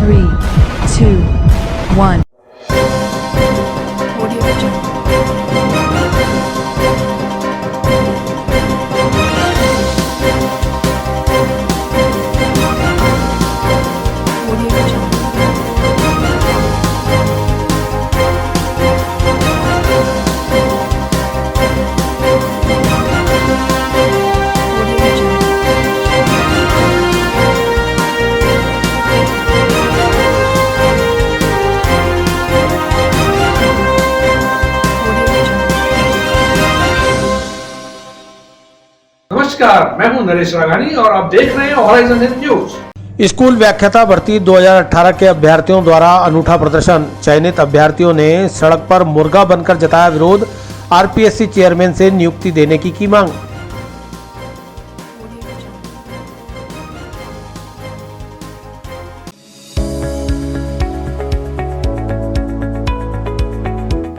3, 2, 1. नमस्कार, मैं हूं नरेश राघानी और आप देख रहे हैं हॉराइजन न्यूज। स्कूल व्याख्याता भर्ती 2018 के अभ्यर्थियों द्वारा अनूठा प्रदर्शन। चयनित अभ्यर्थियों ने सड़क पर मुर्गा बनकर जताया विरोध। आरपीएससी चेयरमैन से नियुक्ति देने की मांग।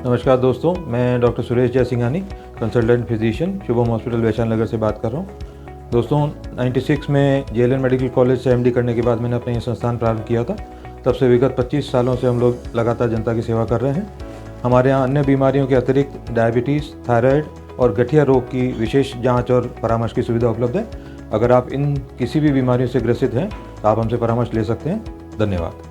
नमस्कार दोस्तों, मैं doctor Suresh Jaisinghani, consultant physician, Shubham hospital Vaishali Nagar से बात कर रहा हूँ। दोस्तों 96 में जेएलएन मेडिकल कॉलेज से एमडी करने के बाद मैंने अपना ये संस्थान प्रारंभ किया था। तब से विगत 25 सालों से हम लोग लगातार जनता की सेवा कर रहे हैं। हमारे यहाँ अन्य बीमारियों के अतिरिक्त डायबिटीज़, थायराइड और गठिया रोग की विशेष जाँच और परामर्श की सुविधा उपलब्ध है। अगर आप इन किसी भी बीमारियों से ग्रसित हैं तो आप हमसे परामर्श ले सकते हैं। धन्यवाद।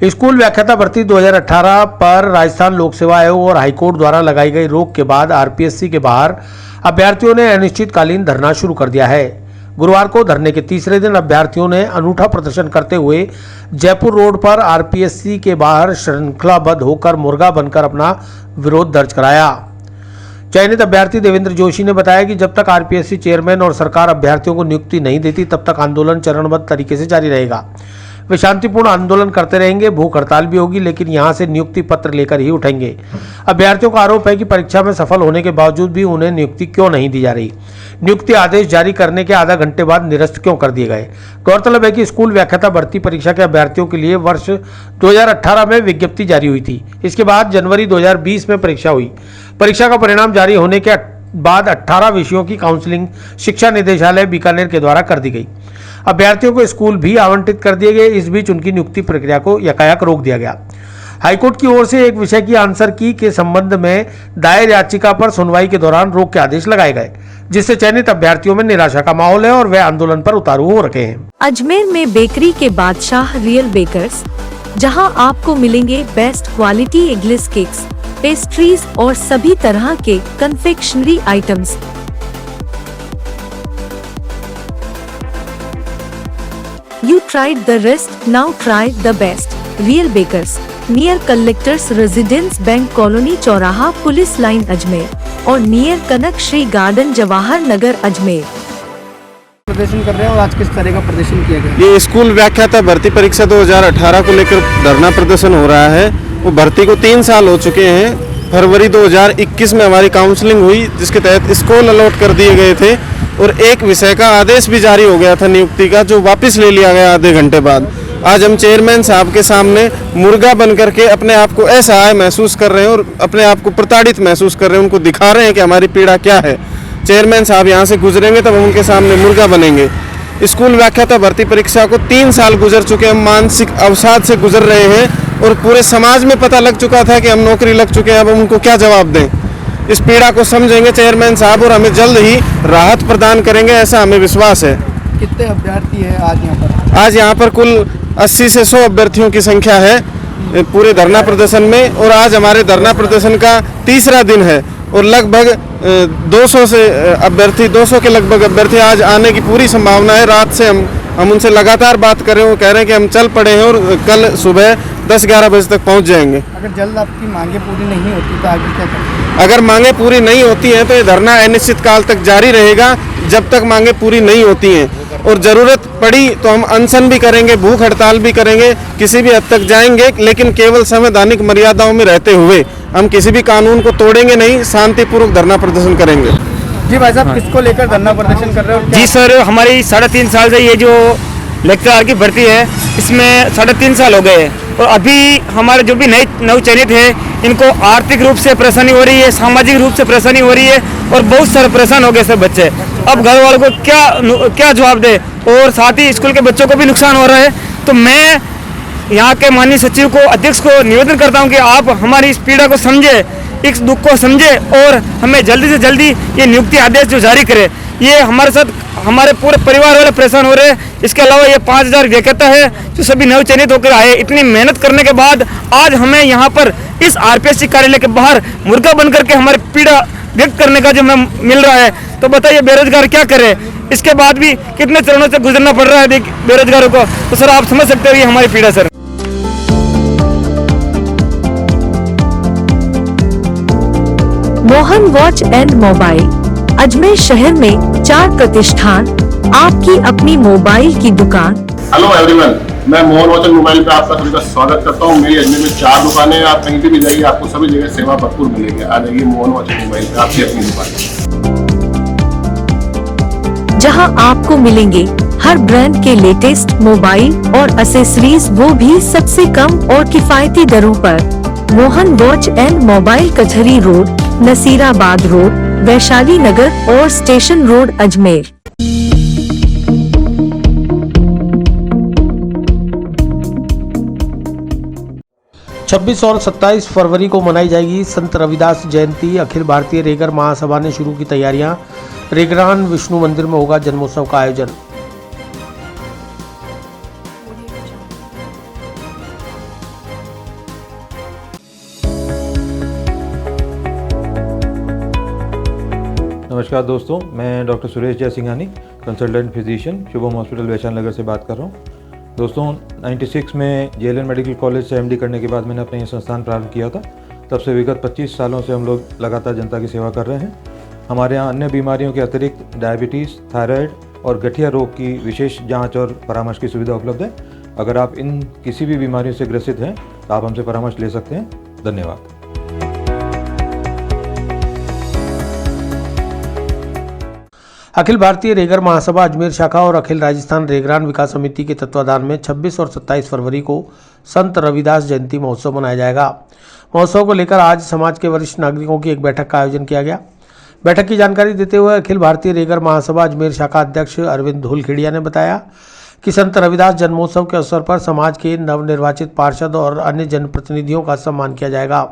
स्कूल व्याख्याता भर्ती 2018 पर राजस्थान लोक सेवा आयोग और हाईकोर्ट द्वारा लगाई गई रोक के बाद आरपीएससी के बाहर अभ्यर्थियों ने अनिश्चितकालीन धरना शुरू कर दिया है। गुरुवार को धरने के तीसरे दिन अभ्यर्थियों ने अनूठा प्रदर्शन करते हुए जयपुर रोड पर आरपीएससी के बाहर श्रृंखलाबद्ध होकर मुर्गा बनकर अपना विरोध दर्ज कराया। चयनित अभ्यर्थी देवेंद्र जोशी ने बताया कि जब तक आरपीएससी चेयरमैन और सरकार अभ्यर्थियों को नियुक्ति नहीं देती तब तक आंदोलन चरणबद्ध तरीके से जारी रहेगा। वे शांतिपूर्ण आंदोलन करते रहेंगे, भूख हड़ताल भी होगी, लेकिन यहां से नियुक्ति पत्र लेकर ही उठेंगे। अभ्यर्थियों का आरोप है कि परीक्षा में सफल होने के बावजूद भी उन्हें नियुक्ति क्यों नहीं दी जा रही। नियुक्ति आदेश जारी करने के आधा घंटे बाद निरस्त क्यों कर दिए गए। गौरतलब है कि स्कूल व्याख्याता भर्ती परीक्षा के अभ्यर्थियों के लिए वर्ष 2018 में विज्ञप्ति जारी हुई थी। इसके बाद जनवरी 2020 में परीक्षा हुई। परीक्षा का परिणाम जारी होने के बाद 18 विषयों की काउंसलिंग शिक्षा निदेशालय बीकानेर के द्वारा कर दी गई। अभ्यर्थियों को स्कूल भी आवंटित कर दिए गए। इस बीच उनकी नियुक्ति प्रक्रिया को यकायक रोक दिया गया। हाईकोर्ट की ओर से एक विषय की आंसर की के संबंध में दायर याचिका पर सुनवाई के दौरान रोक के आदेश लगाए गए, जिससे चयनित अभ्यर्थियों में निराशा का माहौल है और वे आंदोलन पर उतारू हो रखे हैं। अजमेर में बेकरी के बादशाह रियल बेकर्स, जहां आपको मिलेंगे best quality eggless cakes, pastries और सभी तरह के confectionery items. You tried the rest, now try the best. Real Bakers, near Collectors Residence Bank Colony चौराहा पुलिस लाइन अजमेर और नियर कनक श्री गार्डन जवाहर नगर अजमेर। प्रदर्शन कर रहे हैं और आज किस तरह का प्रदर्शन किया गया? ये स्कूल व्याख्याता भर्ती परीक्षा 2018 को लेकर धरना प्रदर्शन हो रहा है। वो भर्ती को 3 साल हो चुके हैं। फरवरी 2021 में हमारी काउंसलिंग हुई, जिसके तहत स्कूल अलॉट कर दिए गए थे और एक विषय का आदेश भी जारी हो गया था नियुक्ति का, जो वापस ले लिया गया आधे घंटे बाद। आज हम चेयरमैन साहब के सामने मुर्गा बन करके अपने आप को असहाय महसूस कर रहे हैं और अपने आप को प्रताड़ित महसूस कर रहे हैं। उनको दिखा रहे हैं कि हमारी पीड़ा क्या है। चेयरमैन साहब यहाँ से गुजरेंगे तब हम उनके सामने मुर्गा बनेंगे। स्कूल व्याख्याता भर्ती परीक्षा को 3 साल गुजर चुके हैं। हम मानसिक अवसाद से गुजर रहे हैं और पूरे समाज में पता लग चुका था कि हम नौकरी लग चुके हैं। अब हम उनको क्या जवाब दें। इस पीड़ा को समझेंगे चेयरमैन साहब और हमें जल्द ही राहत प्रदान करेंगे, ऐसा हमें विश्वास है। कितने अभ्यर्थी हैं आज यहाँ पर? आज यहाँ पर कुल 80 से 100 अभ्यर्थियों की संख्या है पूरे धरना प्रदर्शन में। और आज हमारे धरना प्रदर्शन का तीसरा दिन है और लगभग 200 से अभ्यर्थी 200 के लगभग अभ्यर्थी आज आने की पूरी संभावना है। रात से हम उनसे लगातार बात कर रहे हैं। वो कह रहे हैं कि हम चल पड़े हैं और कल सुबह 10-11 बजे तक पहुँच जाएंगे। अगर जल्द आपकी मांगे पूरी नहीं होती तो आगे क्या करेंगे? अगर मांगे पूरी नहीं होती हैं तो ये धरना अनिश्चित काल तक जारी रहेगा, जब तक मांगे पूरी नहीं होती हैं। और ज़रूरत पड़ी तो हम अनशन भी करेंगे, भूख हड़ताल भी करेंगे, किसी भी हद तक जाएंगे, लेकिन केवल संवैधानिक मर्यादाओं में रहते हुए। हम किसी भी कानून को तोड़ेंगे नहीं, शांतिपूर्वक धरना प्रदर्शन करेंगे। जी भाई साहब, किसको लेकर धरना प्रदर्शन कर रहे हो? जी सर, हमारी 3.5 साल से ये जो लेक्चरर की भर्ती है, इसमें 3.5 साल हो गए हैं। और अभी हमारे जो भी नए नवचयनित है इनको आर्थिक रूप से परेशानी हो रही है, सामाजिक रूप से परेशानी हो रही है और बहुत सारे परेशान हो गए सब बच्चे। अब घर वालों को क्या जवाब दे, और साथ ही स्कूल के बच्चों को भी नुकसान हो रहा है। तो मैं यहाँ के माननीय सचिव को, अध्यक्ष को निवेदन करता हूँ कि आप हमारी इस पीड़ा को समझे, इस दुख को समझे और हमें जल्दी से जल्दी ये नियुक्ति आदेश जो जारी करे। ये हमारे साथ हमारे पूरे परिवार वाले परेशान हो रहे हैं। इसके अलावा ये 5000 व्यक्ति है जो सभी नवचयनित होकर आए। इतनी मेहनत करने के बाद आज हमें यहाँ पर इस आरपीएससी कार्यालय के बाहर मुर्गा बन करके हमारी पीड़ा व्यक्त करने का जो हमें मिल रहा है। तो बताइए बेरोजगार क्या करे, इसके बाद भी कितने चरणों से गुजरना पड़ रहा है बेरोजगारों को। तो सर आप समझ सकते हो ये हमारी पीड़ा। Sir Mohan watch and mobile, Ajmer शहर में 4 प्रतिष्ठान, आपकी अपनी मोबाइल की दुकान। हेलो एवरीवन, मैं मोहन वॉच एंड मोबाइल पे आपका सभी का स्वागत करता हूँ। मेरी अजमेर में 4 दुकानें हैं। आप कहीं भी जाइए आपको सभी जगह सेवा भरपूर मिलेगी। आ जाइए मोहन वॉच एंड मोबाइल पे, आपकी अपनी दुकान, जहां आपको मिलेंगे हर ब्रांड के लेटेस्ट मोबाइल और एक्सेसरीज, वो भी सबसे कम और किफायती दरों पर। मोहन वॉच एंड मोबाइल, कचहरी रोड, नसीराबाद रोड, वैशाली नगर और स्टेशन रोड, अजमेर। छब्बीस और 27 फरवरी को मनाई जाएगी संत रविदास जयंती। अखिल भारतीय रेगर महासभा ने शुरू की तैयारियां। रेगरान विष्णु मंदिर में होगा जन्मोत्सव का आयोजन। नमस्कार दोस्तों, मैं doctor Suresh Jaisinghani, consultant physician, Shubham hospital Vaishali Nagar से बात कर रहा हूँ। दोस्तों 96 में जेएलएन मेडिकल कॉलेज से एमडी करने के बाद मैंने अपना ये संस्थान प्रारंभ किया था। तब से विगत 25 सालों से हम लोग लगातार जनता की सेवा कर रहे हैं। हमारे यहाँ अन्य बीमारियों के अतिरिक्त डायबिटीज़, थायराइड और गठिया रोग की विशेष जांच और परामर्श की सुविधा उपलब्ध है। अगर आप इन किसी भी बीमारियों से ग्रसित हैं तो आप हमसे परामर्श ले सकते हैं। धन्यवाद। अखिल भारतीय रेगर महासभा अजमेर शाखा और अखिल राजस्थान रेगरान विकास समिति के तत्वाधान में 26 और 27 फरवरी को संत रविदास जयंती महोत्सव मनाया जाएगा। महोत्सव को लेकर आज समाज के वरिष्ठ नागरिकों की एक बैठक का आयोजन किया गया। बैठक की जानकारी देते हुए अखिल भारतीय रेगर महासभा अजमेर शाखा अध्यक्ष अरविंद धूलखेड़िया ने बताया कि संत रविदास जन्मोत्सव के अवसर पर समाज के नवनिर्वाचित पार्षद और अन्य जनप्रतिनिधियों का सम्मान किया जाएगा।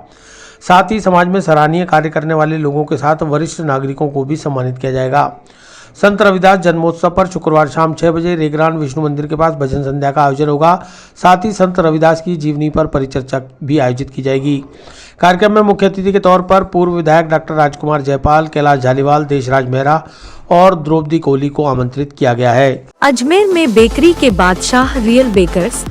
साथ ही समाज में सराहनीय कार्य करने वाले लोगों के साथ वरिष्ठ नागरिकों को भी सम्मानित किया जाएगा। संत रविदास जन्मोत्सव पर शुक्रवार शाम 6 बजे रेगरान विष्णु मंदिर के पास भजन संध्या का आयोजन होगा। साथ ही संत रविदास की जीवनी पर परिचर्चा भी आयोजित की जाएगी। कार्यक्रम में मुख्य अतिथि के तौर पर पूर्व विधायक डॉक्टर राजकुमार जयपाल, कैलाश झालीवाल, देशराज मेहरा और द्रौपदी कोहली को आमंत्रित किया गया है। अजमेर में बेकरी के बादशाह रियल बेकर्स,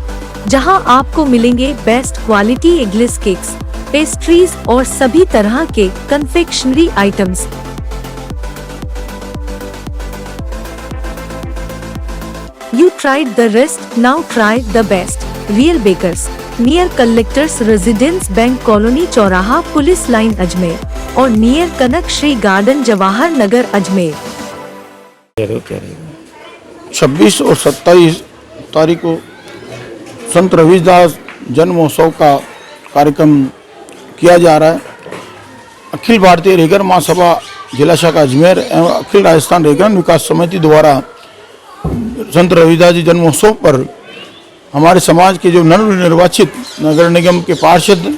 जहां आपको मिलेंगे best quality eggless cakes, pastries और सभी तरह के confectionery items. You tried the rest, now try the best. Real Bakers, near Collectors Residence Bank Colony चौराहा पुलिस लाइन अजमेर और नियर कनक श्री गार्डन जवाहर नगर अजमेर। 26 और 27 तारीख को संत रविदास जन्म महोत्सव का कार्यक्रम किया जा रहा है। अखिल भारतीय रेगर महासभा जिला शाखा अजमेर एवं अखिल राजस्थान रेगरान विकास समिति द्वारा संत रविदास जी जन्म महोत्सव पर हमारे समाज के जो नवनिर्वाचित नगर निगम के पार्षद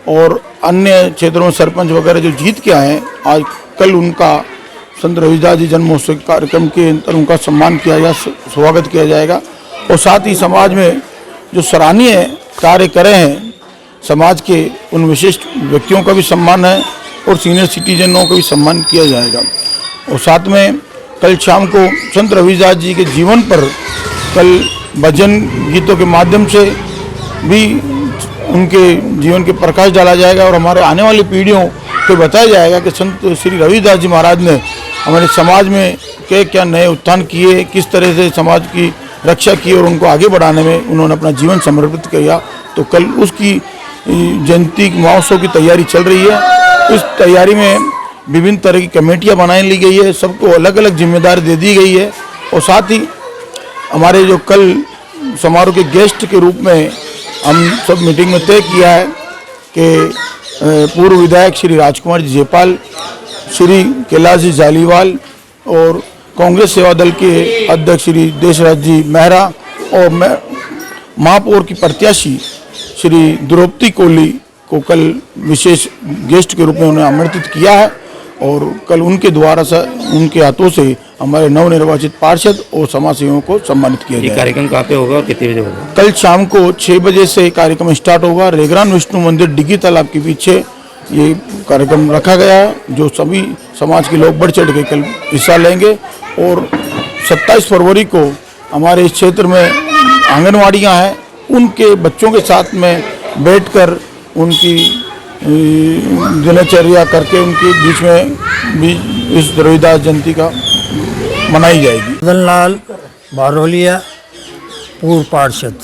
और अन्य क्षेत्रों में सरपंच वगैरह जो जीत के आए हैं, आज कल उनका संत रविदास जी जन्म महोत्सव कार्यक्रम के अंतर उनका सम्मान किया जाए, स्वागत किया जाएगा। और साथ ही समाज में जो सराहनीय कार्य करे हैं समाज के उन विशिष्ट व्यक्तियों का भी सम्मान है और सीनियर सिटीजनों का भी सम्मान किया जाएगा। और साथ में कल शाम को संत रविदास जी के जीवन पर कल भजन गीतों के माध्यम से भी उनके जीवन के प्रकाश डाला जाएगा और हमारे आने वाली पीढ़ियों को बताया जाएगा कि संत श्री रविदास जी महाराज ने हमारे समाज में क्या नए उत्थान किए, किस तरह से समाज की रक्षा की और उनको आगे बढ़ाने में उन्होंने अपना जीवन समर्पित किया। तो कल उसकी जयंती महोत्सव की तैयारी चल रही है। इस तैयारी में विभिन्न तरह की कमेटियां बनाई ली गई है, सबको अलग अलग जिम्मेदारी दे दी गई है। और साथ ही हमारे जो कल समारोह के गेस्ट के रूप में हम सब मीटिंग में तय किया है कि पूर्व विधायक श्री राजकुमार जी जयपाल, श्री कैलाश जी जालीवाल और कांग्रेस सेवा दल के अध्यक्ष श्री देशराज जी मेहरा और महापौर की प्रत्याशी श्री द्रौपदी कोहली को कल विशेष गेस्ट के रूप में उन्हें आमंत्रित किया है और कल उनके द्वारा से उनके हाथों से हमारे नवनिर्वाचित पार्षद और समाज सेवकों को सम्मानित किया गया। कार्यक्रम कहाँ पे होगा और कितने बजे होगा? कल शाम को 6 बजे से कार्यक्रम स्टार्ट होगा। रेगरान विष्णु मंदिर डिग्गी तालाब के पीछे ये कार्यक्रम रखा गया है, जो सभी समाज के लोग बढ़ चढ़ के कल हिस्सा लेंगे। और 27 फरवरी को हमारे इस क्षेत्र में आंगनवाड़ियाँ हैं, उनके बच्चों के साथ में बैठकर उनकी दिनचर्या करके उनके बीच में भी इस रविदास जयंती का मनाई जाएगी। मदन लाल बारोलिया, पूर्व पार्षद।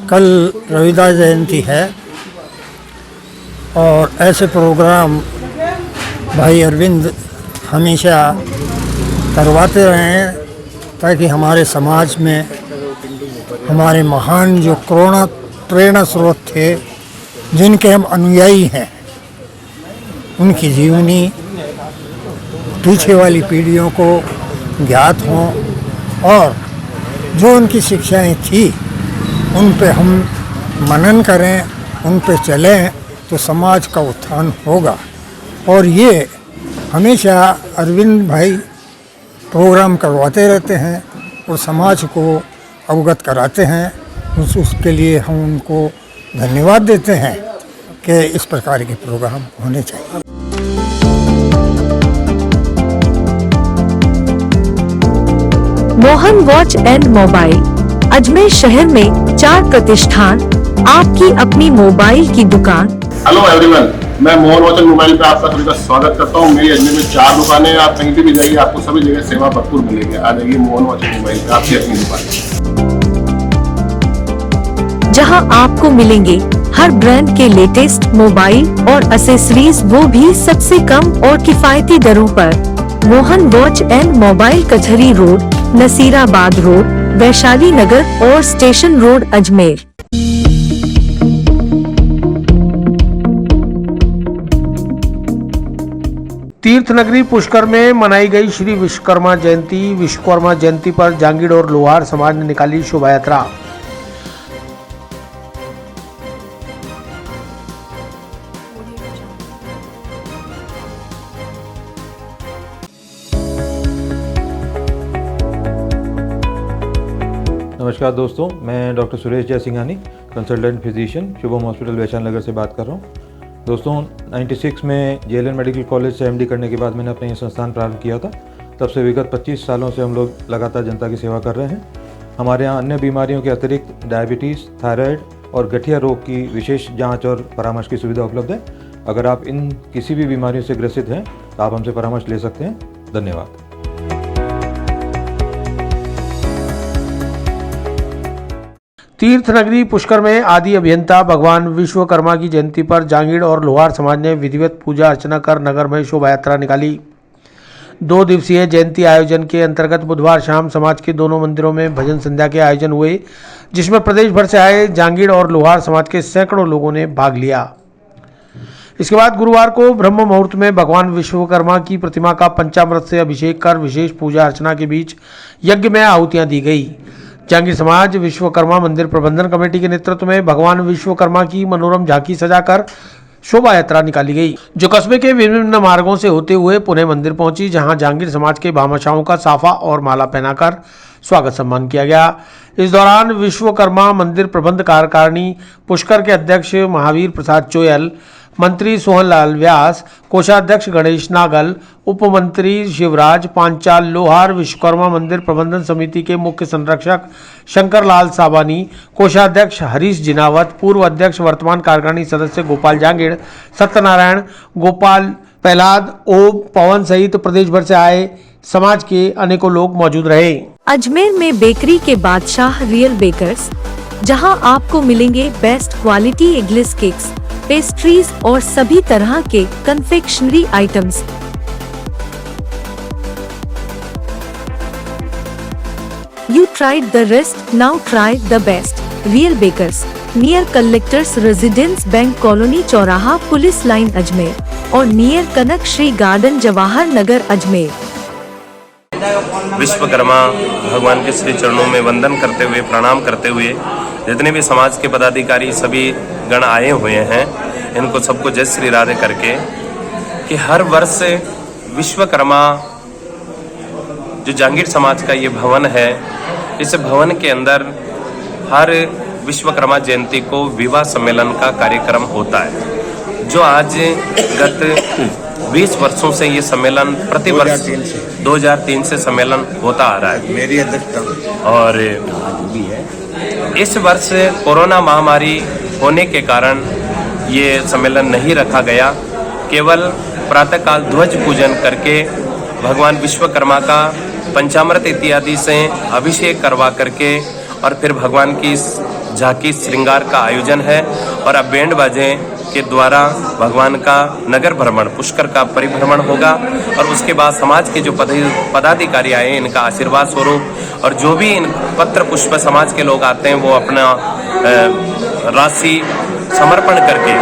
कल रविदास जयंती है और ऐसे प्रोग्राम भाई अरविंद हमेशा करवाते रहे हैं ताकि हमारे समाज में हमारे महान जो कोरोना प्रेरणा स्रोत थे, जिनके हम अनुयायी हैं, उनकी जीवनी पीछे वाली पीढ़ियों को ज्ञात हों और जो उनकी शिक्षाएं थी उन पे हम मनन करें, उन पे चलें तो समाज का उत्थान होगा। और ये हमेशा अरविंद भाई प्रोग्राम करवाते रहते हैं और समाज को अवगत कराते हैं। उसके लिए हम उनको धन्यवाद देते हैं कि इस प्रकार के प्रोग्राम होने चाहिए। Mohan watch and mobile Ajmer शहर में 4 प्रतिष्ठान, आपकी अपनी मोबाइल की दुकान। हेलो एवरीवन, मैं मोहन वॉच एंड मोबाइल पे आप सभी का स्वागत करता हूँ। मेरी अजमेर में 4 दुकानें हैं, आप कहीं भी जाइए आपको सभी जगह सेवा भरपूर मिलेगी। आ जाइए मोहन वॉच एंड मोबाइल पे, आपकी अपनी दुकान, जहां आपको मिलेंगे हर ब्रांड के लेटेस्ट मोबाइल और एसेसरीज, वो भी सबसे कम और किफायती दरों पर। मोहन वॉच एंड मोबाइल, कचहरी रोड, नसीराबाद रोड, वैशाली नगर और स्टेशन रोड, अजमेर। तीर्थ नगरी पुष्कर में मनाई गई श्री विश्वकर्मा जयंती। विश्वकर्मा जयंती पर जांगीड़ और लोहार समाज ने निकाली शोभा यात्रा। नमस्कार दोस्तों, मैं doctor Suresh Jaisinghani, consultant physician, Shubham hospital Vaishali Nagar से बात कर रहा हूँ। दोस्तों 96 में जेएलएन मेडिकल कॉलेज से एमडी करने के बाद मैंने अपना ये संस्थान प्रारंभ किया था। तब से विगत 25 सालों से हम लोग लगातार जनता की सेवा कर रहे हैं। हमारे यहाँ अन्य बीमारियों के अतिरिक्त डायबिटीज़, थायराइड और गठिया रोग की विशेष जाँच और परामर्श की सुविधा उपलब्ध है। अगर आप इन किसी भी बीमारियों से ग्रसित हैं तो आप हमसे परामर्श ले सकते हैं। धन्यवाद। तीर्थ नगरी पुष्कर में आदि अभियंता भगवान विश्वकर्मा की जयंती पर जांगीड़ और लोहार समाज ने विधिवत पूजा अर्चना कर नगर में शोभा यात्रा निकाली। 2 दिवसीय जयंती आयोजन के अंतर्गत बुधवार शाम समाज के दोनों मंदिरों में भजन संध्या के आयोजन हुए, जिसमें प्रदेश भर से आए जांगीड़ और लोहार समाज के सैकड़ों लोगों ने भाग लिया। इसके बाद गुरुवार को ब्रह्म मुहूर्त में भगवान विश्वकर्मा की प्रतिमा का पंचामृत से अभिषेक कर विशेष पूजा अर्चना के बीच यज्ञ में आहुतियां दी गई। जांगीड़ समाज विश्वकर्मा मंदिर प्रबंधन कमेटी के नेतृत्व में भगवान विश्वकर्मा की मनोरम झांकी सजाकर शोभा यात्रा निकाली गई, जो कस्बे के विभिन्न मार्गों से होते हुए पुणे मंदिर पहुंची, जहां जांगीड़ समाज के भामाशाहों का साफा और माला पहनाकर स्वागत सम्मान किया गया। इस दौरान विश्वकर्मा मंदिर प्रबंध कार्यकारिणी पुष्कर के अध्यक्ष महावीर प्रसाद चोयल, मंत्री सोहनलाल व्यास, कोषाध्यक्ष गणेश नागल, उप मंत्री शिवराज पांचाल, लोहार विश्वकर्मा मंदिर प्रबंधन समिति के मुख्य संरक्षक शंकर लाल साबानी, कोषाध्यक्ष हरीश जिनावत, पूर्व अध्यक्ष वर्तमान कार्यकारिणी सदस्य गोपाल जांगीड़, सत्यनारायण, गोपाल प्रहलाद, ओम, पवन सहित प्रदेश भर से आए समाज के अनेकों लोग मौजूद रहे। अजमेर में बेकरी के बादशाह रियल बेकर्स, जहां आपको मिलेंगे best quality eggless cakes, pastries और सभी तरह के confectionery items. You tried the rest, now try the best. Real Bakers near collectors residence bank colony चौराहा पुलिस लाइन अजमेर और नियर कनक श्री गार्डन जवाहर नगर अजमेर। विश्वकर्मा भगवान के श्री चरणों में वंदन करते हुए, प्रणाम करते हुए जितने भी समाज के पदाधिकारी सभी गण आए हुए हैं, इनको सबको जय श्री राधे करके कि हर वर्ष विश्वकर्मा जो जांगीर समाज का ये भवन है, इस भवन के अंदर हर विश्वकर्मा जयंती को विवाह सम्मेलन का कार्यक्रम होता है, जो आज गत 20 वर्षों से ये सम्मेलन प्रतिवर्ष 2003 से सम्मेलन होता आ रहा है। मेरी अध्यक्षता और इस वर्ष कोरोना महामारी होने के कारण ये सम्मेलन नहीं रखा गया। केवल प्रातःकाल ध्वज पूजन करके भगवान विश्वकर्मा का पंचामृत इत्यादि से अभिषेक करवा करके और फिर भगवान की झांकी श्रृंगार का आयोजन है और अब बैंड बाजे के द्वारा भगवान का नगर भ्रमण, पुष्कर का परिभ्रमण होगा और उसके बाद समाज के जो पदाधिकारी आए इनका आशीर्वाद स्वरूप और जो भी इन पत्र पुष्प समाज के लोग आते हैं वो अपना राशि समर्पण करके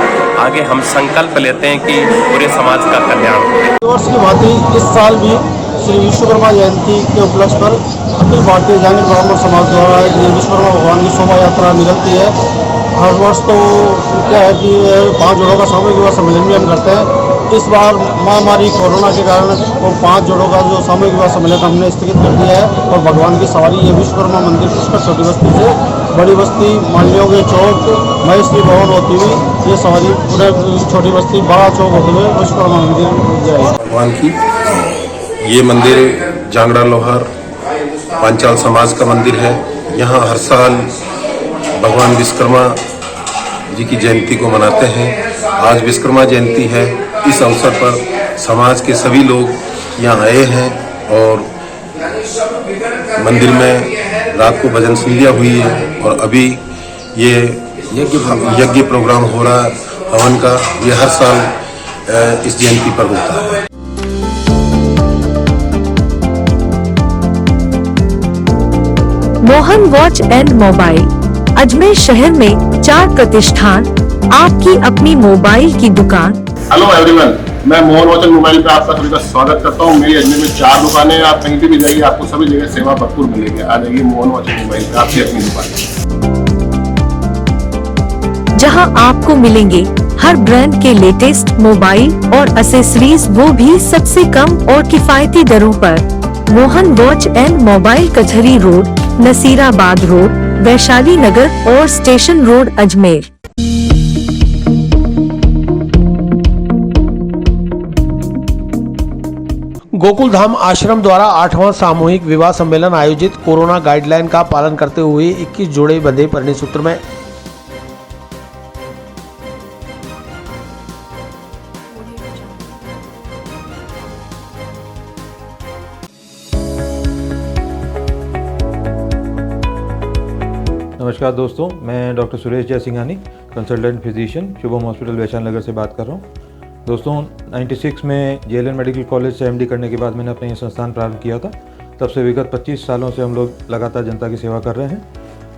आगे हम संकल्प लेते हैं कि पूरे समाज का कल्याण हो। वर्ष की भांति इस साल भी श्री विश्वकर्मा जयंती के उपलक्ष्य पर अखिल भारतीय जांगीर ब्राह्मण समाज द्वारा विश्वकर्मा भगवान की शोभा यात्रा निकलती है। हर वर्ष तो क्या है कि 5 जोड़ों का सामूहिक विवाह सम्मेलन भी हम करते हैं। इस बार महामारी कोरोना के कारण वो 5 जोड़ों का जो सामूहिक विवाह सम्मेलन हमने स्थगित कर दिया है और भगवान की सवारी ये विश्वकर्मा मंदिर पुष्कर छोटी बस्ती से बड़ी बस्ती मालियों के चौक महेश्वरी भवन होती हुई ये सवारी पूरे छोटी बस्ती बड़ा चौक होते हुए विश्वकर्मा मंदिर जाएगी। भगवान की ये मंदिर जांगड़ा लोहार पांचाल समाज का मंदिर है। यहाँ हर साल भगवान विश्वकर्मा जी की जयंती को मनाते हैं। आज विश्वकर्मा जयंती है, इस अवसर पर समाज के सभी लोग यहाँ आए हैं और मंदिर में रात को भजन संध्या हुई है और अभी ये यज्ञ प्रोग्राम हो रहा है हवन का। ये हर साल इस जयंती पर होता है। Mohan watch and mobile Ajmer शहर में 4 प्रतिष्ठान, आपकी अपनी मोबाइल की दुकान। हेलो एवरीवन, मैं मोहन वॉच एंड मोबाइल पे आप सभी का स्वागत करता हूँ। मेरी अजमेर में 4 दुकानें हैं। आप कहीं भी जाइए आपको सभी जगह सेवा भरपूर मिलेगी। आ जाइए मोहन वॉच एंड मोबाइल पे, आपकी अपनी दुकान, जहां आपको मिलेंगे हर ब्रांड के लेटेस्ट मोबाइल और एक्सेसरीज, वो भी सबसे कम और किफायती दरों पर। मोहन वॉच एंड मोबाइल कचहरी रोड, नसीराबाद रोड, वैशाली नगर और स्टेशन रोड अजमेर। गोकुल धाम आश्रम द्वारा 8वां सामूहिक विवाह सम्मेलन आयोजित। कोरोना गाइडलाइन का पालन करते हुए 21 जोड़े बंधे परिणय सूत्र में। नमस्कार दोस्तों, मैं doctor Suresh Jaisinghani, consultant physician, Shubham hospital Vaishali Nagar से बात कर रहा हूँ। दोस्तों 96 में जेएलएन मेडिकल कॉलेज से एमडी करने के बाद मैंने अपना ये संस्थान प्रारंभ किया था। तब से विगत 25 सालों से हम लोग लगातार जनता की सेवा कर रहे हैं।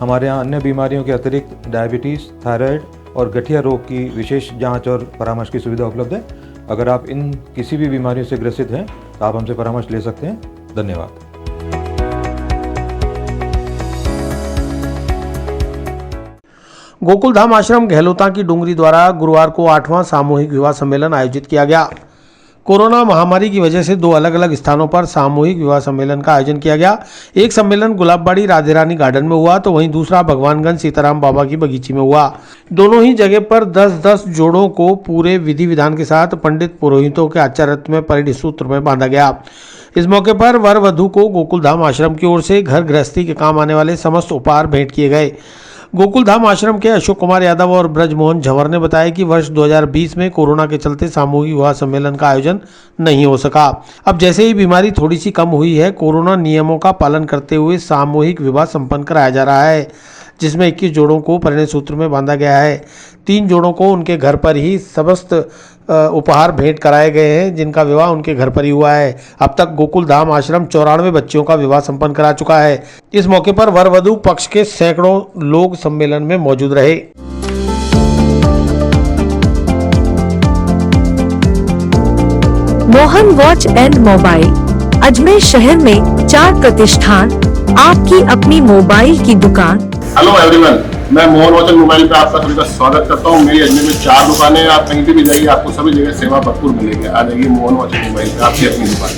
हमारे यहाँ अन्य बीमारियों के अतिरिक्त डायबिटीज़, थायराइड और गठिया रोग की विशेष जाँच और परामर्श की सुविधा उपलब्ध है। अगर आप इन किसी भी बीमारियों से ग्रसित हैं तो आप हमसे परामर्श ले सकते हैं। धन्यवाद। गोकुल धाम आश्रम गहलोता की डूंगरी द्वारा गुरुवार को 8वां सामूहिक विवाह सम्मेलन आयोजित किया गया। कोरोना महामारी की वजह से 2 अलग अलग स्थानों पर सामूहिक विवाह सम्मेलन का आयोजन किया गया। एक सम्मेलन गुलाबबाड़ी राधे रानी गार्डन में हुआ तो वहीं दूसरा भगवानगंज सीताराम बाबा की बगीची में हुआ। दोनों ही जगह पर 10-10 जोड़ों को पूरे विधि विधान के साथ पंडित पुरोहितों के आचार्य में परिणय सूत्र में बांधा गया। इस मौके पर वर वधू को गोकुल धाम आश्रम की ओर से घर गृहस्थी के काम आने वाले समस्त उपहार भेंट किए गए। गोकुल धाम आश्रम के अशोक कुमार यादव और ब्रजमोहन झंवर ने बताया कि वर्ष 2020 में कोरोना के चलते सामूहिक विवाह सम्मेलन का आयोजन नहीं हो सका। अब जैसे ही बीमारी थोड़ी सी कम हुई है, कोरोना नियमों का पालन करते हुए सामूहिक विवाह संपन्न कराया जा रहा है, जिसमें 21 जोड़ों को परिणय सूत्र में बांधा गया है। 3 जोड़ों को उनके घर पर ही समस्त उपहार भेंट कराए गए हैं, जिनका विवाह उनके घर पर ही हुआ है। अब तक गोकुल धाम आश्रम 94 बच्चियों का विवाह संपन्न करा चुका है। इस मौके पर वर वधू पक्ष के सैकड़ों लोग सम्मेलन में मौजूद रहे। Mohan watch and mobile Ajmer शहर में 4 प्रतिष्ठान, आपकी अपनी मोबाइल की दुकान। हेलो एवरीवन, मैं मोहन वॉच एंड मोबाइल पे आपका सभी का स्वागत करता हूँ। मेरी अजमेर में 4 दुकानें हैं। आप कहीं भी जाइए, आपको सभी जगह सेवा भरपूर मिलेगी। आ जाइए मोहन वॉच एंड मोबाइल पे, आपकी अपनी दुकान,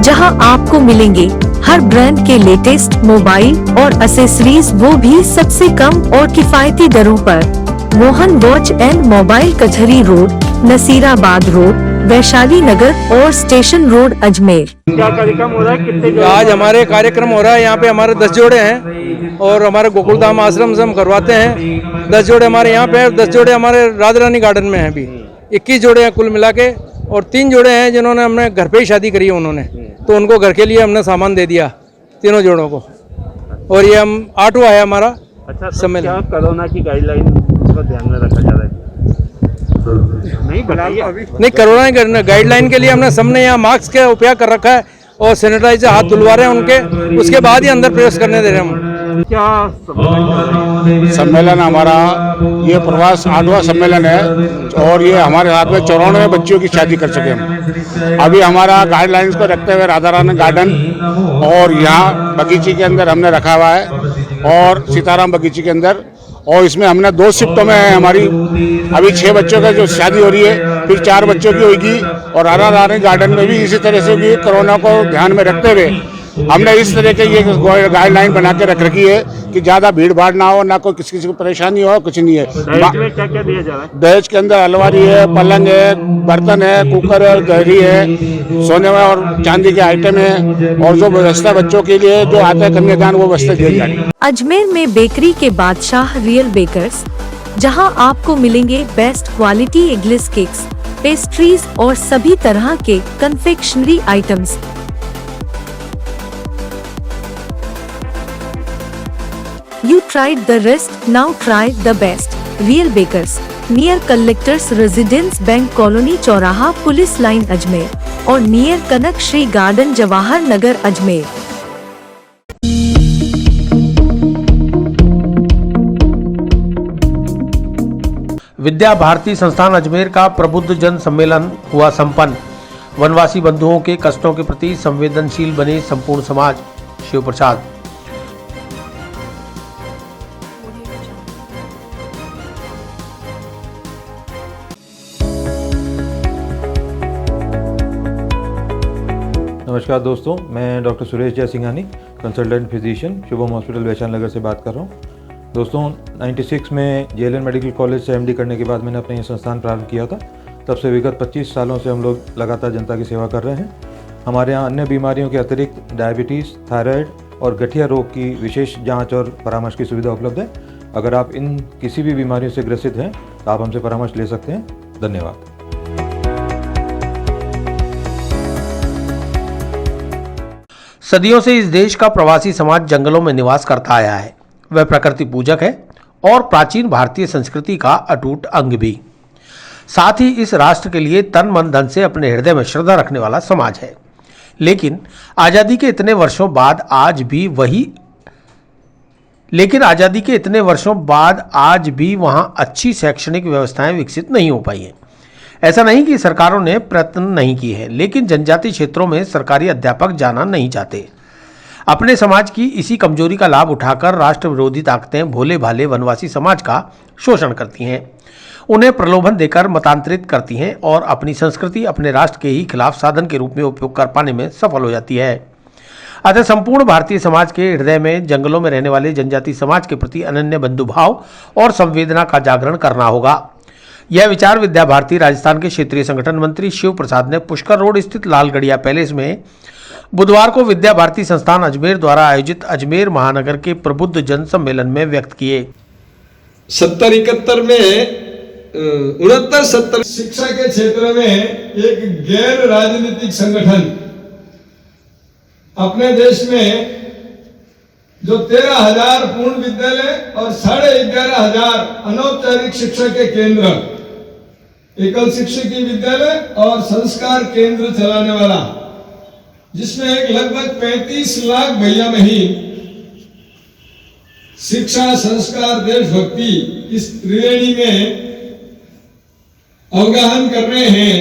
जहां आपको मिलेंगे हर ब्रांड के लेटेस्ट मोबाइल और एसेसरीज, वो भी सबसे कम और किफायती दरों पर। मोहन वॉच एंड मोबाइल, कचहरी रोड, नसीराबाद रोड, वैशाली नगर और स्टेशन रोड, अजमेर। क्या कार्यक्रम हो रहा है? कितने आज हमारे कार्यक्रम हो रहा है, यहाँ पे हमारे 10 जोड़े हैं और हमारे गोकुलधाम आश्रम से हम करवाते हैं। 10 जोड़े हमारे यहाँ पे हैं, 10 जोड़े हमारे राधा रानी गार्डन में हैं। अभी 21 जोड़े हैं कुल मिला के, और 3 जोड़े हैं जिन्होंने हमने घर पे ही शादी करी है उन्होंने, तो उनको घर के लिए हमने सामान दे दिया तीनों जोड़ों को। और ये हम 8वां है हमारा सम्मेलन। कोरोना की गाइडलाइन को ध्यान में रखा जा रहा है? नहीं, कोरोना गाइडलाइन के लिए हमने सबने यहाँ मास्क का उपयोग कर रखा है और सैनिटाइजर हाथ धुलवा रहे हैं उनके, उसके बाद ही अंदर प्रवेश करने दे रहे हैं हम। क्या सम्मेलन हमारा ये प्रवास 8वां सम्मेलन है और ये हमारे साथ में 94 बच्चियों की शादी कर चुके हम। अभी हमारा गाइडलाइंस को रखते हुए राधा रानी गार्डन और यहाँ बगीचे के अंदर हमने रखा हुआ है और सीताराम बगीचे के अंदर, और इसमें हमने 2 शिफ्टों में हमारी अभी 6 बच्चों का जो शादी हो रही है, फिर 4 बच्चों की होगी। और राधा रानी गार्डन में भी इसी तरह से भी कोरोना को ध्यान में रखते हुए हमने इस तरह के ये गाइडलाइन बना के रख रखी है कि ज़्यादा भीड़ भाड़ ना हो, ना कोई किसी को परेशानी हो, कुछ नहीं है। दहेज में क्या क्या दिया जा रहा है? दहेज के अंदर अलमारी है, पलंग है, बर्तन है, कुकर है, दहरी है, सोने में और चांदी के आइटम है, और जो व्यवस्था बच्चों के लिए जो आता है कन्यादान, वो व्यवस्था दी जा रही है। अजमेर में बेकरी के बादशाह रियल बेकर्स, जहां आपको मिलेंगे best quality eggless cakes, pastries और सभी तरह के confectionery items. You tried the rest, now try the best. Real Bakers, near Collectors Residence Bank Colony चौराहा पुलिस लाइन अजमेर और नियर कनक श्री गार्डन जवाहर नगर अजमेर। विद्या भारती संस्थान अजमेर का प्रबुद्ध जन सम्मेलन हुआ संपन्न। वनवासी बंधुओं के कष्टों के प्रति संवेदनशील बने संपूर्ण समाज। शिव प्रसाद। नमस्कार दोस्तों, मैं doctor Suresh Jaisinghani, consultant physician, Shubham hospital Vaishali Nagar से बात कर रहा हूँ। दोस्तों 96 में जेएलएन मेडिकल कॉलेज से एमडी करने के बाद मैंने अपना ये संस्थान प्रारंभ किया था। तब से विगत 25 सालों से हम लोग लगातार जनता की सेवा कर रहे हैं। हमारे यहाँ अन्य बीमारियों के अतिरिक्त डायबिटीज़, थायराइड और गठिया रोग की विशेष जाँच और परामर्श की सुविधा उपलब्ध है। अगर आप इन किसी भी बीमारियों से ग्रसित हैं तो आप हमसे परामर्श ले सकते हैं। धन्यवाद। सदियों से इस देश का प्रवासी समाज जंगलों में निवास करता आया है। वह प्रकृति पूजक है और प्राचीन भारतीय संस्कृति का अटूट अंग भी। साथ ही इस राष्ट्र के लिए तन मन धन से अपने हृदय में श्रद्धा रखने वाला समाज है। लेकिन आज़ादी के इतने वर्षों बाद आज भी वहां अच्छी शैक्षणिक व्यवस्थाएं विकसित नहीं हो पाई हैं। ऐसा नहीं कि सरकारों ने प्रयत्न नहीं किए हैं, लेकिन जनजातीय क्षेत्रों में सरकारी अध्यापक जाना नहीं चाहते। अपने समाज की इसी कमजोरी का लाभ उठाकर राष्ट्र विरोधी ताकतें भोले भाले वनवासी समाज का शोषण करती हैं, उन्हें प्रलोभन देकर मतांतरित करती हैं और अपनी संस्कृति अपने राष्ट्र के ही खिलाफ साधन के रूप में उपयोग कर पाने में सफल हो जाती है। अतः संपूर्ण भारतीय समाज के हृदय में जंगलों में रहने वाले जनजाति समाज के प्रति अनन्य बंधुभाव और संवेदना का जागरण करना होगा। यह विचार विद्या भारती राजस्थान के क्षेत्रीय संगठन मंत्री शिव प्रसाद ने पुष्कर रोड स्थित लालगढ़िया पैलेस में बुधवार को विद्या भारती संस्थान अजमेर द्वारा आयोजित अजमेर महानगर के प्रबुद्ध जन सम्मेलन में व्यक्त किए। 70-71 में 69-70 शिक्षा के क्षेत्र में एक गैर राजनीतिक संगठन अपने देश में जो 13,000 पूर्ण विद्यालय और 11,500 अनौपचारिक शिक्षा के केंद्र, एकल शिक्षकीय विद्यालय और संस्कार केंद्र चलाने वाला, जिसमें एक लगभग 35 लाख भैया बहन शिक्षा, संस्कार, देशभक्ति इस त्रिवेणी में अवगाहन कर रहे हैं,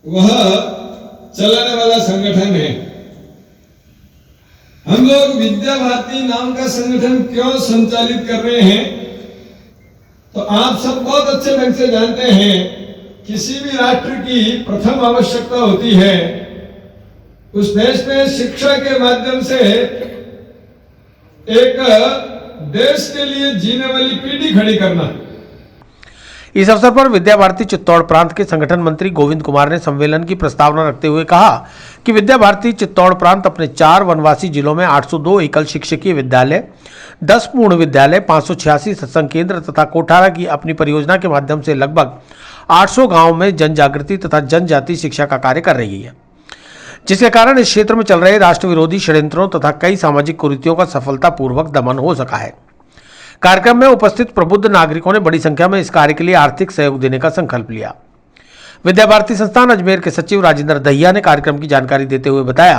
वह चलाने वाला संगठन है। हम लोग विद्या भारती नाम का संगठन क्यों संचालित कर रहे हैं, तो आप सब बहुत अच्छे ढंग से जानते हैं, किसी भी राष्ट्र की प्रथम आवश्यकता होती है उस देश में शिक्षा के माध्यम से एक देश के लिए जीने वाली पीढ़ी खड़ी करना। इस अवसर पर विद्या भारती चित्तौड़ प्रांत के संगठन मंत्री गोविंद कुमार ने सम्मेलन की प्रस्तावना रखते हुए कहा कि विद्या भारती चित्तौड़ प्रांत अपने 4 वनवासी जिलों में 802 एकल शिक्षकीय विद्यालय, 10 पूर्ण विद्यालय, 586 सत्संग केंद्र तथा कोठारा की अपनी परियोजना के माध्यम से लगभग 800 गाँव में जन जागृति तथा जनजाति शिक्षा का कार्य कर रही है, जिसके कारण इस क्षेत्र में चल रहे राष्ट्र विरोधी षड्यंत्रों तथा कई सामाजिक कुरीतियों का सफलतापूर्वक दमन हो सका है। कार्यक्रम में उपस्थित प्रबुद्ध नागरिकों ने बड़ी संख्या में इस कार्य के लिए आर्थिक सहयोग देने का संकल्प लिया। विद्या भारती संस्थान अजमेर के सचिव राजेंद्र दहिया ने कार्यक्रम की जानकारी देते हुए बताया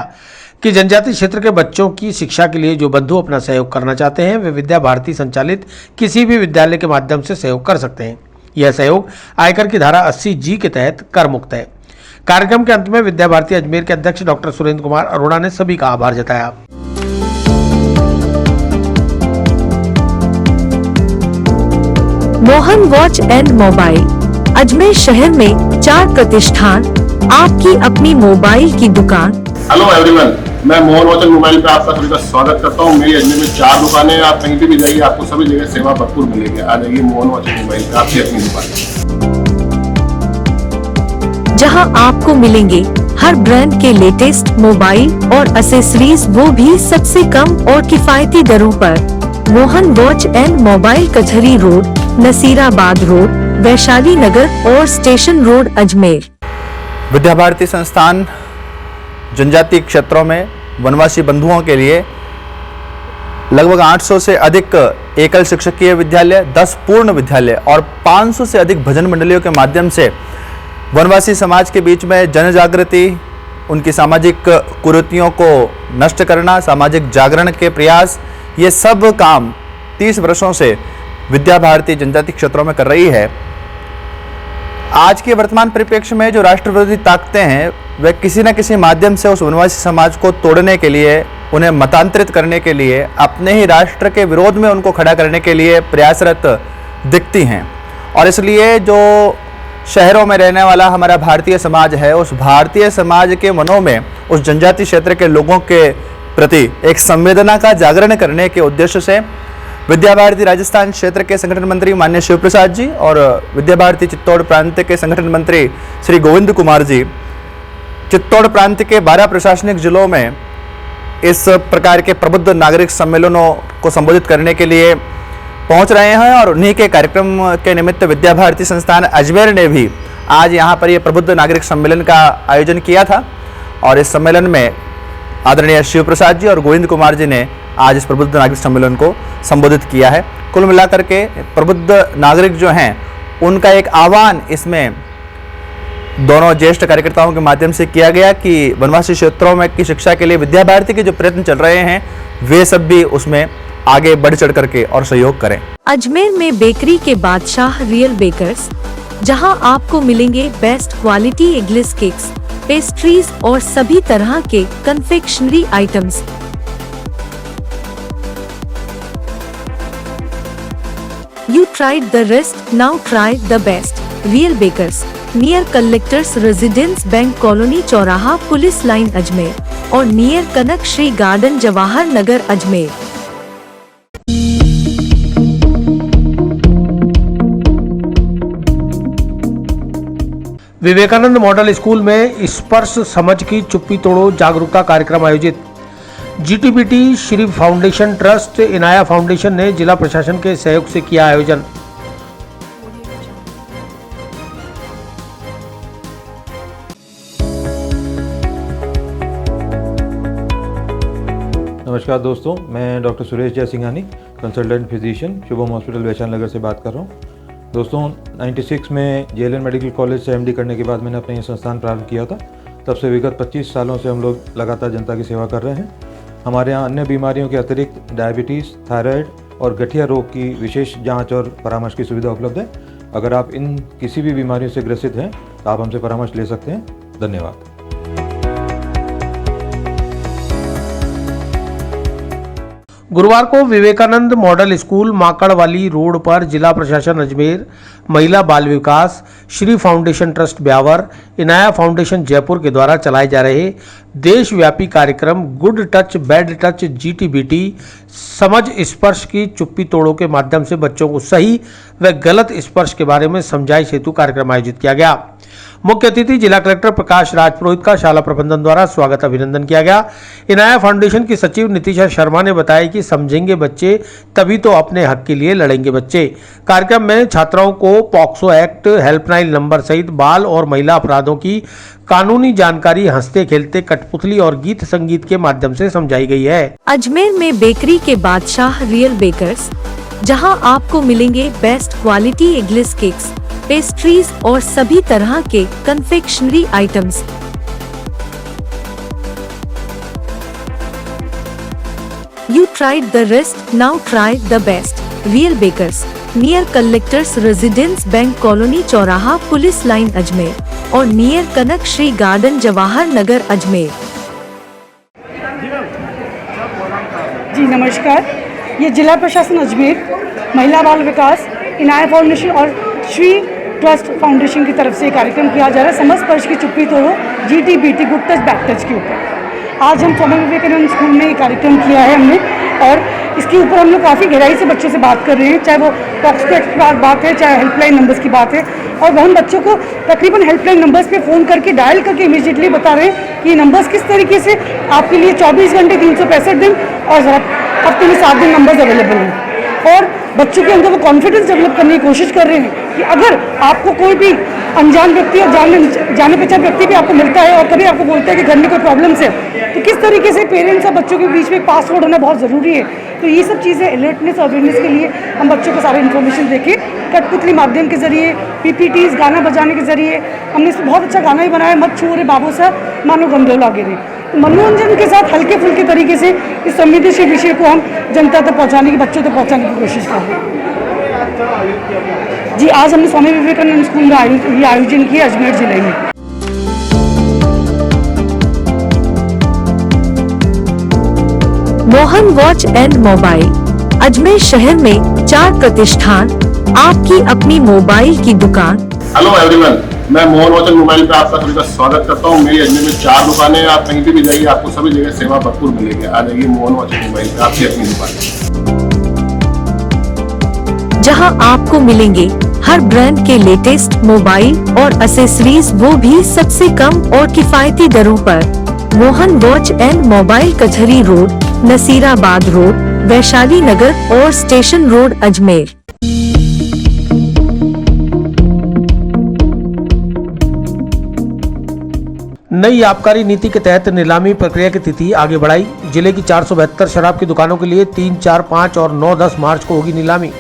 कि जनजाति क्षेत्र के बच्चों की शिक्षा के लिए जो बंधु अपना सहयोग करना चाहते हैं, वे विद्या भारती संचालित किसी भी विद्यालय के माध्यम से सहयोग कर सकते हैं। यह सहयोग आयकर की धारा 80G के तहत कर मुक्त है। कार्यक्रम के अंत में विद्या भारती अजमेर के अध्यक्ष डॉक्टर सुरेंद्र कुमार अरोड़ा ने सभी का आभार जताया। Mohan watch and mobile Ajmer शहर में 4 प्रतिष्ठान, आपकी अपनी मोबाइल की दुकान। हेलो एवरीवन, मैं मोहन वॉच एंड मोबाइल पे आपका सभी का स्वागत करता हूँ। मेरी अजमेर में 4 दुकानें हैं, आप कहीं भी जाइए आपको सभी जगह सेवा भरपूर मिलेगी। आ जाइए मोहन वॉच एंड मोबाइल पे, आपकी अपनी दुकान, जहां आपको मिलेंगे हर ब्रांड के लेटेस्ट मोबाइल और एक्सेसरीज, वो भी सबसे कम और किफायती दरों पर। मोहन वॉच एंड मोबाइल, कचहरी रोड, नसीराबाद रोड, वैशाली नगर और स्टेशन रोड, अजमेर। विद्या भारती संस्थान जनजातीय क्षेत्रों में वनवासी बंधुओं के लिए लगभग 800 से अधिक एकल शिक्षकीय विद्यालय, 10 पूर्ण विद्यालय और 500 से अधिक भजन मंडलियों के माध्यम से वनवासी समाज के बीच में जन जागृति, उनकी सामाजिक कुरीतियों को नष्ट करना, सामाजिक जागरण के प्रयास, ये सब काम 30 वर्षों से विद्या भारती जनजातीय क्षेत्रों में कर रही है। आज के वर्तमान परिप्रेक्ष्य में जो राष्ट्र विरोधी ताकतें हैं, वे किसी न किसी माध्यम से उस वनवासी समाज को तोड़ने के लिए, उन्हें मतांतरित करने के लिए, अपने ही राष्ट्र के विरोध में उनको खड़ा करने के लिए प्रयासरत दिखती हैं। और इसलिए जो शहरों में रहने वाला हमारा भारतीय समाज है, उस भारतीय समाज के मनों में उस जनजातीय क्षेत्र के लोगों के प्रति एक संवेदना का जागरण करने के उद्देश्य से विद्या भारती राजस्थान क्षेत्र के संगठन मंत्री माननीय शिव प्रसाद जी और विद्या भारती चित्तौड़ प्रांत के संगठन मंत्री श्री गोविंद कुमार जी चित्तौड़ प्रांत के 12 प्रशासनिक जिलों में इस प्रकार के प्रबुद्ध नागरिक सम्मेलनों को संबोधित करने के लिए पहुंच रहे हैं। और उन्हीं के कार्यक्रम के निमित्त विद्या भारती संस्थान अजमेर ने भी आज यहाँ पर ये प्रबुद्ध नागरिक सम्मेलन का आयोजन किया था। और इस सम्मेलन में आदरणीय शिव प्रसाद जी और गोविंद कुमार जी ने आज इस प्रबुद्ध नागरिक सम्मेलन को संबोधित किया है। कुल मिलाकर के प्रबुद्ध नागरिक जो हैं, उनका एक आह्वान इसमें दोनों ज्येष्ठ कार्यकर्ताओं के माध्यम से किया गया कि वनवासी क्षेत्रों में की शिक्षा के लिए विद्या भारती के जो प्रयत्न चल रहे हैं, वे सब भी उसमें आगे बढ़ चढ़ करके और सहयोग करें। अजमेर में बेकरी के बादशाह रियल बेकर्स, जहां आपको मिलेंगे best quality eggless cakes, pastries और सभी तरह के confectionery items. You tried the rest, now try the best. Real Bakers, near Collectors Residence Bank Colony चौराहा पुलिस लाइन अजमेर और near Kanak Shri garden Jawahar Nagar Ajmer. Vivekanand model school में स्पर्श समझ की चुप्पी तोड़ो जागरूकता कार्यक्रम आयोजित। GTBT Shri foundation trust, Inaya foundation ने जिला प्रशासन के सहयोग से किया आयोजन। नमस्कार दोस्तों, मैं doctor Suresh Jaisinghani, consultant physician, Shubham hospital Vaishali Nagar से बात कर रहा हूँ। दोस्तों 96 में जेएलएन मेडिकल कॉलेज से एमडी करने के बाद मैंने अपना ये संस्थान प्रारंभ किया था। तब से विगत 25 सालों से हम लोग लगातार जनता की सेवा कर रहे हैं। हमारे यहाँ अन्य बीमारियों के अतिरिक्त डायबिटीज़, थायराइड और गठिया रोग की विशेष जांच और परामर्श की सुविधा उपलब्ध है। अगर आप इन किसी भी बीमारियों से ग्रसित हैं तो आप हमसे परामर्श ले सकते हैं। धन्यवाद। गुरुवार को Vivekanand model school Makadwali road पर जिला प्रशासन अजमेर, महिला बाल विकास, Shri foundation trust Beawar, Inaya foundation Jaipur के द्वारा चलाए जा रहे देशव्यापी कार्यक्रम good touch bad touch GTBT समझ स्पर्श की चुप्पी तोड़ो के माध्यम से बच्चों को सही व गलत स्पर्श के बारे में समझाइश हेतु कार्यक्रम आयोजित किया गया। मुख्य अतिथि जिला कलेक्टर प्रकाश राजपुरोहित का शाला प्रबंधन द्वारा स्वागत अभिनंदन किया गया। इनाया फाउंडेशन की सचिव नितिशा शर्मा ने बताया कि समझेंगे बच्चे तभी तो अपने हक के लिए लड़ेंगे बच्चे। कार्यक्रम में छात्राओं को पॉक्सो एक्ट, हेल्पलाइन नंबर सहित बाल और महिला अपराधों की कानूनी जानकारी हंसते खेलते कठपुतली और गीत संगीत के माध्यम से समझाई गई है। अजमेर में बेकरी के बादशाह रियल बेकर्स, जहां आपको मिलेंगे best quality eggless cakes, pastries और सभी तरह के confectionery items. You tried the rest, now try the best. Real Bakers, near Collectors Residence Bank Colony चौराहा पुलिस लाइन अजमेर और नियर कनक श्री गार्डन जवाहर नगर अजमेर। जी नमस्कार, ये जिला प्रशासन अजमेर, महिला बाल विकास, इनाया फाउंडेशन और श्री ट्रस्ट फाउंडेशन की तरफ से कार्यक्रम किया जा रहा है समझ स्पर्श की चुप्पी तोड़ो GTBT good touch bad touch के ऊपर। आज हम स्वामी विवेकानंद स्कूल में ये कार्यक्रम किया है हमने, और इसके ऊपर हम लोग काफ़ी गहराई से बच्चों से बात कर रहे हैं, चाहे वो पॉक्सो एक्ट की बात है, चाहे हेल्पलाइन नंबर्स की बात है। और हम बच्चों को तकरीबन हेल्पलाइन नंबर्स पे फ़ोन करके डायल करके इमीडिएटली बता रहे हैं कि ये नंबर्स किस तरीके से आपके लिए 24 घंटे 365 दिन और हफ्ते में 7 दिन नंबर्स अवेलेबल हैं। और बच्चों के अंदर वो कॉन्फिडेंस डेवलप करने की कोशिश कर रहे हैं कि अगर आपको कोई भी अनजान व्यक्ति और जाने पहचान व्यक्ति भी आपको मिलता है और कभी आपको बोलता है कि घर में कोई प्रॉब्लम्स है, तो किस तरीके से पेरेंट्स और बच्चों के बीच में एक पासवर्ड होना बहुत ज़रूरी है। तो ये सब चीज़ें अलर्टनेस और अवेयरनेस के लिए हम बच्चों को सारे इन्फॉर्मेशन देके कठपुतली माध्यम के जरिए, PPTs, गाना बजाने के जरिए, हमने इसमें बहुत अच्छा गाना ही बनाया, मत छू रे बाबू सा मानो गंदोला गिरे। मनोरंजन के साथ हल्के फुल्के तरीके से इस संवेदनशील विषय को हम जनता तक पहुँचाने की, बच्चों तक पहुँचाने की कोशिश कर रहे हैं। जी आज हमने स्वामी विवेकानंद स्कूल में ये आयोजन किया अजमेर जिले में। Mohan watch and mobile Ajmer शहर में 4 प्रतिष्ठान, आपकी अपनी मोबाइल की दुकान। हेलो एवरीवन, मैं मोहन वॉच एंड मोबाइल पे आपका सभी का स्वागत करता हूँ। मेरी अजमेर में 4 दुकानें हैं, आप कहीं भी जाइए आपको सभी जगह सेवा भरपूर मिलेगी। आ जाइए मोहन वॉच एंड मोबाइल पे, आपकी अपनी दुकान, जहां आपको मिलेंगे हर ब्रांड के लेटेस्ट मोबाइल और एसेसरीज, वो भी सबसे कम और किफायती दरों पर। मोहन वॉच एंड मोबाइल कचहरी रोड, नसीराबाद रोड, वैशाली नगर और स्टेशन रोड अजमेर। नई आबकारी नीति के तहत नीलामी प्रक्रिया की तिथि आगे बढ़ाई। जिले की 472 शराब की दुकानों के लिए 3, 4, 5 और 9, 10 मार्च को होगी नीलामी।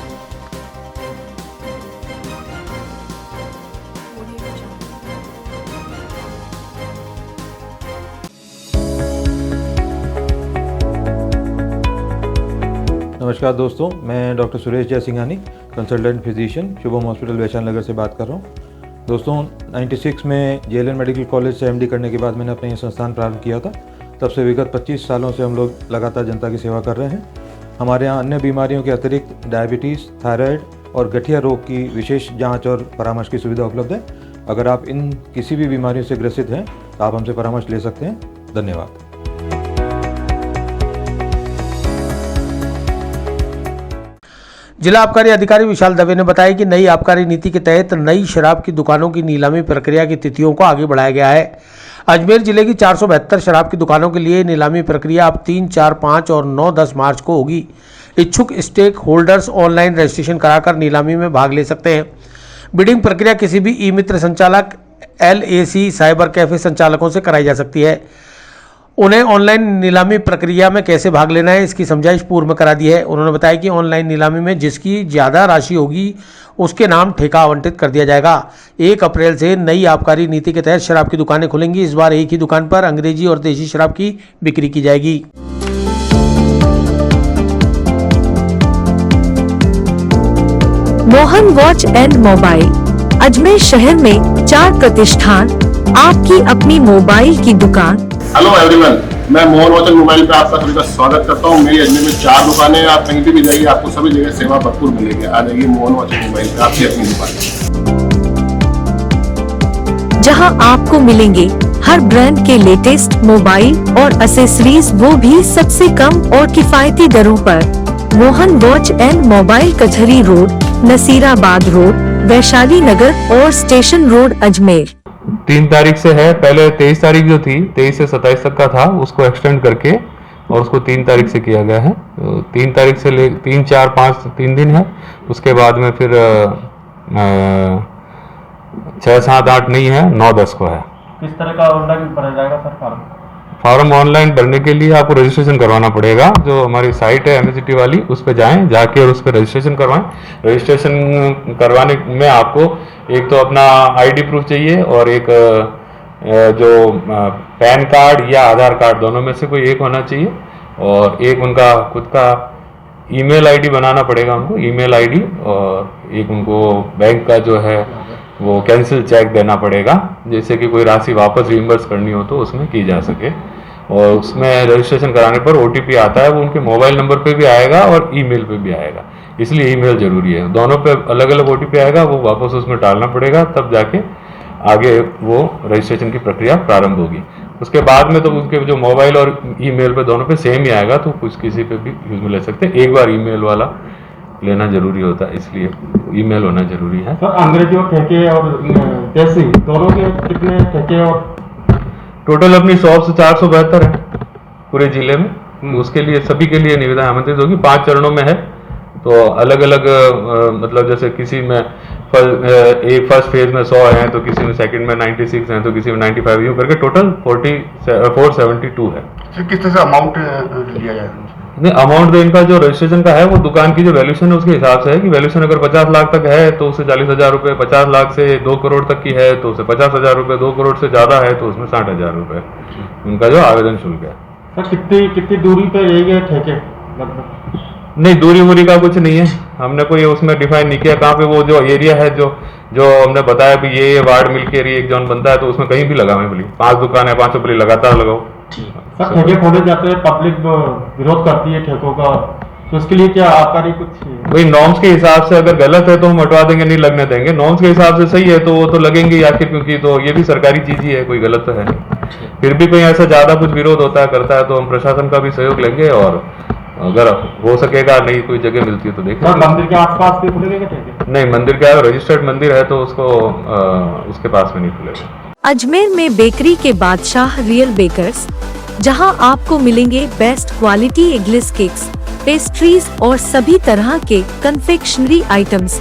नमस्कार दोस्तों, मैं doctor Suresh Jaisinghani, consultant physician, Shubham hospital Vaishali Nagar से बात कर रहा हूँ। दोस्तों 96 में जेएलएन मेडिकल कॉलेज से एमडी करने के बाद मैंने अपना ये संस्थान प्रारंभ किया था। तब से विगत 25 सालों से हम लोग लगातार जनता की सेवा कर रहे हैं। हमारे यहाँ अन्य बीमारियों के अतिरिक्त डायबिटीज़, थायराइड और गठिया रोग की विशेष जाँच और परामर्श की सुविधा उपलब्ध है। अगर आप इन किसी भी बीमारियों से ग्रसित हैं तो आप हमसे परामर्श ले सकते हैं। धन्यवाद। जिला आबकारी अधिकारी विशाल दवे ने बताया कि नई आबकारी नीति के तहत नई शराब की दुकानों की नीलामी प्रक्रिया की तिथियों को आगे बढ़ाया गया है। अजमेर जिले की 472 शराब की दुकानों के लिए नीलामी प्रक्रिया अब 3, 4, 5 और 9, 10 मार्च को होगी। इच्छुक स्टेक होल्डर्स ऑनलाइन रजिस्ट्रेशन कराकर नीलामी में भाग ले सकते हैं। बिडिंग प्रक्रिया किसी भी ई मित्र संचालक, LAC, साइबर कैफे संचालकों से कराई जा सकती है। उन्हें ऑनलाइन नीलामी प्रक्रिया में कैसे भाग लेना है इसकी समझाइश पूर्व में करा दी है। उन्होंने बताया कि ऑनलाइन नीलामी में जिसकी ज़्यादा राशि होगी उसके नाम ठेका आवंटित कर दिया जाएगा। 1 अप्रैल से नई आबकारी नीति के तहत शराब की दुकानें खुलेंगी। इस बार एक ही दुकान पर अंग्रेजी और देशी शराब की बिक्री की जाएगी। Mohan watch and mobile Ajmer शहर में 4 प्रतिष्ठान, आपकी अपनी मोबाइल की दुकान। हेलो एवरीवन, मैं मोहन वॉच एंड मोबाइल पे आपका सभी का स्वागत करता हूँ। मेरी अजमेर में 4 दुकानें हैं। आप कहीं भी जाइए, आपको सभी जगह सेवा भरपूर मिलेगी। आ जाइए मोहन वॉच एंड मोबाइल पे, आपकी अपनी दुकान, जहां आपको मिलेंगे हर ब्रांड के लेटेस्ट मोबाइल और एसेसरीज, वो भी सबसे कम और किफायती दरों पर। मोहन वॉच एंड मोबाइल कचहरी रोड, नसीराबाद रोड, वैशाली नगर और स्टेशन रोड अजमेर। 3 तारीख से है। पहले 23 तारीख जो थी, 23 से 27 तक का था, उसको एक्सटेंड करके और उसको 3 तारीख से किया गया है। 3 तारीख से 3, 4, 5 3 दिन है। उसके बाद में फिर 6, 7, 8 नहीं है, 9, 10 को है। किस तरह का ऑनलाइन भरा जाएगा सर फॉर्म ऑनलाइन भरने के लिए आपको रजिस्ट्रेशन करवाना पड़ेगा। जो हमारी साइट है MSCT वाली, उस पर जाएं, जाके और उस पर रजिस्ट्रेशन करवाएं। रजिस्ट्रेशन करवाने में आपको एक तो अपना ID प्रूफ चाहिए और एक जो पैन कार्ड या आधार कार्ड, दोनों में से कोई एक होना चाहिए। और एक उनका खुद का ईमेल ID बनाना पड़ेगा उनको, ईमेल ID। और एक उनको बैंक का जो है वो कैंसिल चेक देना पड़ेगा, जैसे कि कोई राशि वापस रिइंबर्स करनी हो तो उसमें की जा सके। और उसमें रजिस्ट्रेशन कराने पर OTP आता है, वो उनके मोबाइल नंबर पे भी आएगा और ईमेल पे भी आएगा, इसलिए ईमेल जरूरी है। दोनों पे अलग अलग OTP आएगा, वो वापस उसमें डालना पड़ेगा, तब जाके आगे वो रजिस्ट्रेशन की प्रक्रिया प्रारंभ होगी। उसके बाद में तो उनके जो मोबाइल और ईमेल पे दोनों पे सेम ही आएगा, तो कुछ किसी पे भी यूज में ले सकते हैं। एक बार ईमेल वाला लेना जरूरी होता है, इसलिए ईमेल होना जरूरी है। सर अंग्रेजी और ठेके और देसी दोनों के कितने ठेके? और टोटल अपनी 100 से 472 है पूरे जिले में। उसके लिए सभी के लिए निविदा आमंत्रित होगी। 5 चरणों में है, तो अलग अलग मतलब जैसे किसी में फर्स्ट फेज में 100 हैं, तो किसी में सेकंड में 96 हैं, तो किसी में 95, यूँ करके टोटल 472 है। किस तरह से अमाउंट लिया जाए? नहीं, अमाउंट तो इनका जो रजिस्ट्रेशन का है वो दुकान की जो वैल्यूशन है उसके हिसाब से है कि वैल्यूशन अगर 50 लाख तक है तो उससे 40,000 रुपये, 50 लाख से 2 करोड़ तक की है तो उसे 50,000 रुपये, 2 करोड़ से ज़्यादा है तो उसमें 60,000 रुपये उनका जो आवेदन शुल्क है। सर कितनी दूरी पे रहेंगे ठेके लगभग? नहीं, दूरी वूरी का कुछ नहीं है, हमने कोई उसमें डिफाइन नहीं किया कहाँ पे। वो जो एरिया है जो हमने बताया भी ये वार्ड मिलके एरिया एक जोन बनता है, तो उसमें कहीं भी लगाओ बोली। 5 दुकान है, 5 बोली लगातार लगाओ। सर ठेके खोले जाते हैं, पब्लिक विरोध करती है ठेकों का, तो उसके लिए क्या आबकारी कुछ? वही नॉर्म्स के हिसाब से अगर गलत है तो हम हटवा देंगे, नहीं लगने देंगे। नॉर्म्स के हिसाब से सही है तो वो तो लगेंगे आखिर, क्योंकि तो ये भी सरकारी चीज ही है, कोई गलत तो है नहीं। फिर भी कोई ऐसा ज्यादा कुछ विरोध होता है, करता है, तो हम प्रशासन का भी सहयोग लेंगे और अगर हो सकेगा, नहीं कोई जगह मिलती है तो देखेंगे। मंदिर के आसपास भी खुलेगा ठेके? नहीं, मंदिर क्या है, रजिस्टर्ड मंदिर है तो उसको उसके पास में नहीं खुलेगा। अजमेर में बेकरी के बादशाह रियल बेकर्स, जहां आपको मिलेंगे best quality eggless cakes, pastries और सभी तरह के confectionery items.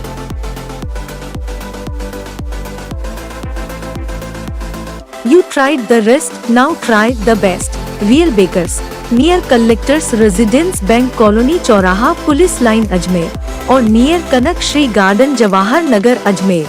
You tried the rest, now try the best. Real Bakers, near collectors residence bank colony चौराहा पुलिस लाइन अजमेर और नियर कनक श्री गार्डन जवाहर नगर अजमेर।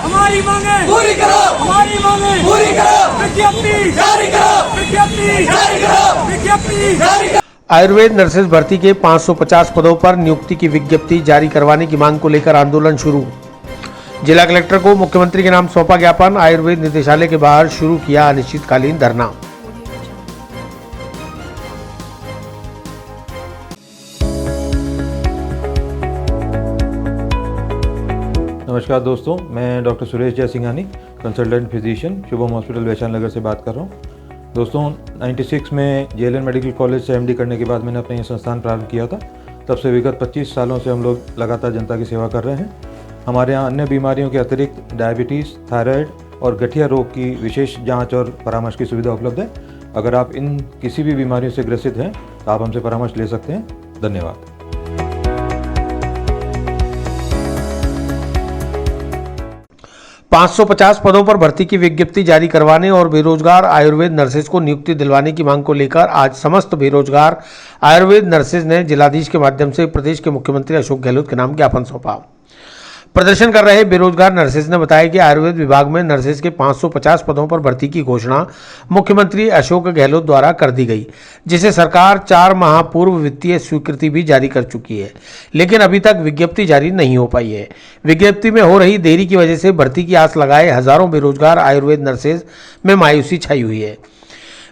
हमारी मांगे पूरी करो, हमारी मांगे पूरी करो, विज्ञप्ति जारी करो, विज्ञप्ति जारी करो, विज्ञप्ति जारी करो। आयुर्वेद नर्सेज भर्ती के 550 पदों पर नियुक्ति की विज्ञप्ति जारी करवाने की मांग को लेकर आंदोलन शुरू। जिला कलेक्टर को मुख्यमंत्री के नाम सौंपा ज्ञापन, आयुर्वेद निदेशालय के बाहर शुरू किया अनिश्चितकालीन धरना। नमस्कार दोस्तों, मैं doctor Suresh Jaisinghani, consultant physician, Shubham hospital Vaishali Nagar से बात कर रहा हूँ। दोस्तों 96 में JLN मेडिकल कॉलेज से MD करने के बाद मैंने अपना ये संस्थान प्रारंभ किया था। तब से विगत 25 सालों से हम लोग लगातार जनता की सेवा कर रहे हैं। हमारे यहाँ अन्य बीमारियों के अतिरिक्त डायबिटीज़, थायराइड और गठिया रोग की विशेष जांच और परामर्श की सुविधा उपलब्ध है। अगर आप इन किसी भी बीमारियों से ग्रसित हैं तो आप हमसे परामर्श ले सकते हैं। धन्यवाद। $550 पदों पर भर्ती की विज्ञप्ति जारी करवाने और बेरोजगार आयुर्वेद नर्सेज को नियुक्ति दिलवाने की मांग को लेकर आज समस्त बेरोजगार आयुर्वेद नर्सेज ने जिलाधीश के माध्यम से प्रदेश के मुख्यमंत्री अशोक गहलोत के नाम ज्ञापन सौंपा। प्रदर्शन कर रहे बेरोजगार नर्सेज ने बताया कि आयुर्वेद विभाग में नर्सेज के 550 पदों पर भर्ती की घोषणा मुख्यमंत्री अशोक गहलोत द्वारा कर दी गई, जिसे सरकार 4 माह पूर्व वित्तीय स्वीकृति भी जारी कर चुकी है, लेकिन अभी तक विज्ञप्ति जारी नहीं हो पाई है। विज्ञप्ति में हो रही देरी की वजह से भर्ती की आस लगाए हजारों बेरोजगार आयुर्वेद नर्सेज में मायूसी छाई हुई है।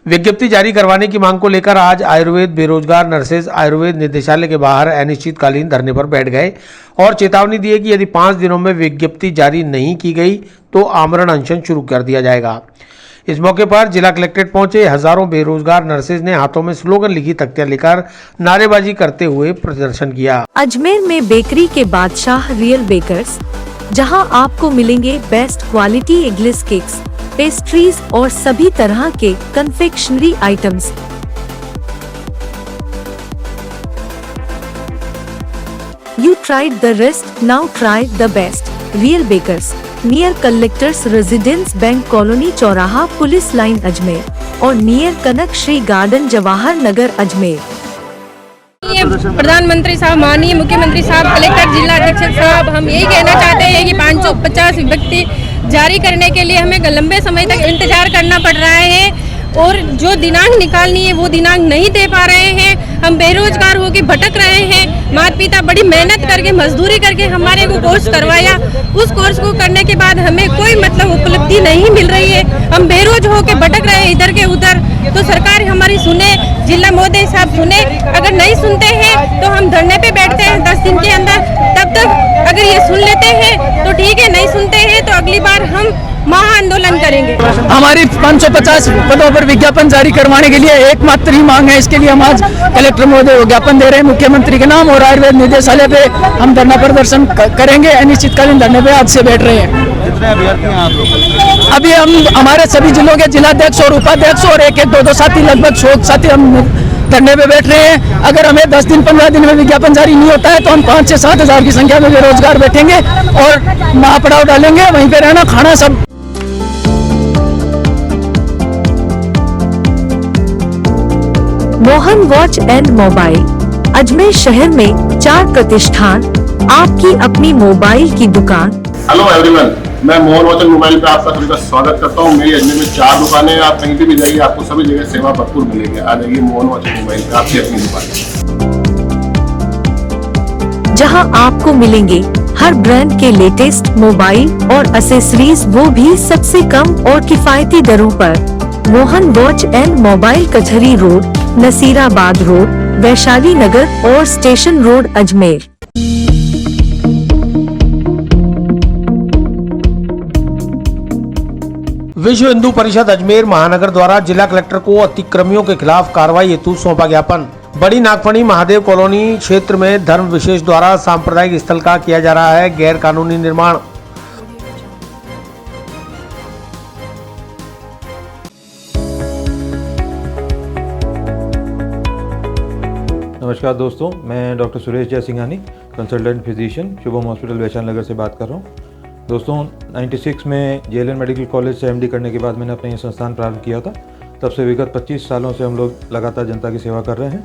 विज्ञप्ति जारी करवाने की मांग को लेकर आज आयुर्वेद बेरोजगार नर्सेज आयुर्वेद निदेशालय के बाहर अनिश्चितकालीन धरने पर बैठ गए और चेतावनी दी कि यदि 5 दिनों में विज्ञप्ति जारी नहीं की गई तो आमरण अनशन शुरू कर दिया जाएगा। इस मौके पर जिला कलेक्ट्रेट पहुंचे हजारों बेरोजगार नर्सेज ने हाथों में स्लोगन लिखी तख्तियां लेकर नारेबाजी करते हुए प्रदर्शन किया। अजमेर में बेकरी के बादशाह रियल बेकर्स, जहां आपको मिलेंगे best quality eggless cakes, pastries और सभी तरह के confectionery items. You tried the rest, now try the best. Real Bakers, near Collectors Residence Bank Colony चौराहा पुलिस लाइन अजमेर और नियर कनक श्री गार्डन जवाहर नगर अजमेर। प्रधानमंत्री साहब, माननीय मुख्यमंत्री साहब, कलेक्टर, जिला अधीक्षक साहब, हम यही कहना चाहते हैं कि 550 विज्ञप्ति जारी करने के लिए हमें लंबे समय तक इंतजार करना पड़ रहा है और जो दिनांक निकालनी है वो दिनांक नहीं दे पा रहे हैं। हम बेरोजगार होकर भटक रहे हैं। माता पिता बड़ी मेहनत करके मजदूरी करके हमारे को कोर्स करवाया, उस कोर्स को करने के बाद हमें कोई मतलब उपलब्धि नहीं मिल रही है। हम बेरोज होकर भटक रहे हैं इधर के उधर। तो सरकार हमारी सुने, जिला मोदी साहब सुने। अगर नहीं सुनते हैं तो हम धरने पे बैठते हैं 10 दिन के अंदर। तब तक अगर ये सुन लेते हैं तो ठीक है, नहीं सुनते हैं तो अगली बार हम महाआंदोलन करेंगे। हमारी 550 पदों पर विज्ञापन जारी करवाने के लिए एकमात्र ही मांग है। इसके लिए हम आज कलेक्टर महोदय को ज्ञापन दे रहे हैं मुख्यमंत्री के नाम और आयुर्वेद निदेशालय पे हम धरना प्रदर्शन करेंगे। अनिश्चितकालीन धरने पे आज से बैठ रहे हैं। कितने अभ्यर्थी हैं आप लोग? अभी हम हमारे सभी जिलों के जिलाध्यक्ष और उपाध्यक्ष और एक 2 साथी, लगभग 100 साथी हम धरने पे बैठ रहे हैं। अगर हमें 10 दिन 15 दिन में विज्ञापन जारी नहीं होता है तो हम 5 से 7 हजार की संख्या में बेरोजगार बैठेंगे और महापड़ाव डालेंगे, वहीं पे रहना खाना सब। Mohan watch and mobile, Ajmer शहर में 4 प्रतिष्ठान, आपकी अपनी मोबाइल की दुकान। हेलो एवरीवन, मैं मोहन वॉच एंड मोबाइल पे आप सभी का स्वागत करता हूं। मेरी अजमेर में 4 दुकानें हैं। आप कहीं भी जाइए आपको सभी जगह सेवा भरपूर मिलेगी। आ जाइए मोहन वॉच एंड मोबाइल पे, आपकी अपनी दुकान, जहां आपको मिलेंगे हर ब्रांड के लेटेस्ट मोबाइल और एक्सेसरीज, वो भी सबसे कम और किफायती दरों पर। मोहन वॉच एंड मोबाइल, कचहरी रोड, नसीराबाद रोड, वैशाली नगर और स्टेशन रोड, अजमेर। विश्व हिंदू परिषद अजमेर महानगर द्वारा जिला कलेक्टर को अतिक्रमियों के खिलाफ कार्रवाई हेतु सौंपा ज्ञापन। बड़ी नागफणी महादेव कॉलोनी क्षेत्र में धर्म विशेष द्वारा सांप्रदायिक स्थल का किया जा रहा है गैर कानूनी निर्माण। नमस्कार दोस्तों, मैं doctor Suresh Jaisinghani, consultant physician, Shubham hospital Vaishali Nagar से बात कर रहा हूँ। दोस्तों 96 में JLN मेडिकल कॉलेज से MD करने के बाद मैंने अपना ये संस्थान प्रारंभ किया था। तब से विगत 25 सालों से हम लोग लगातार जनता की सेवा कर रहे हैं।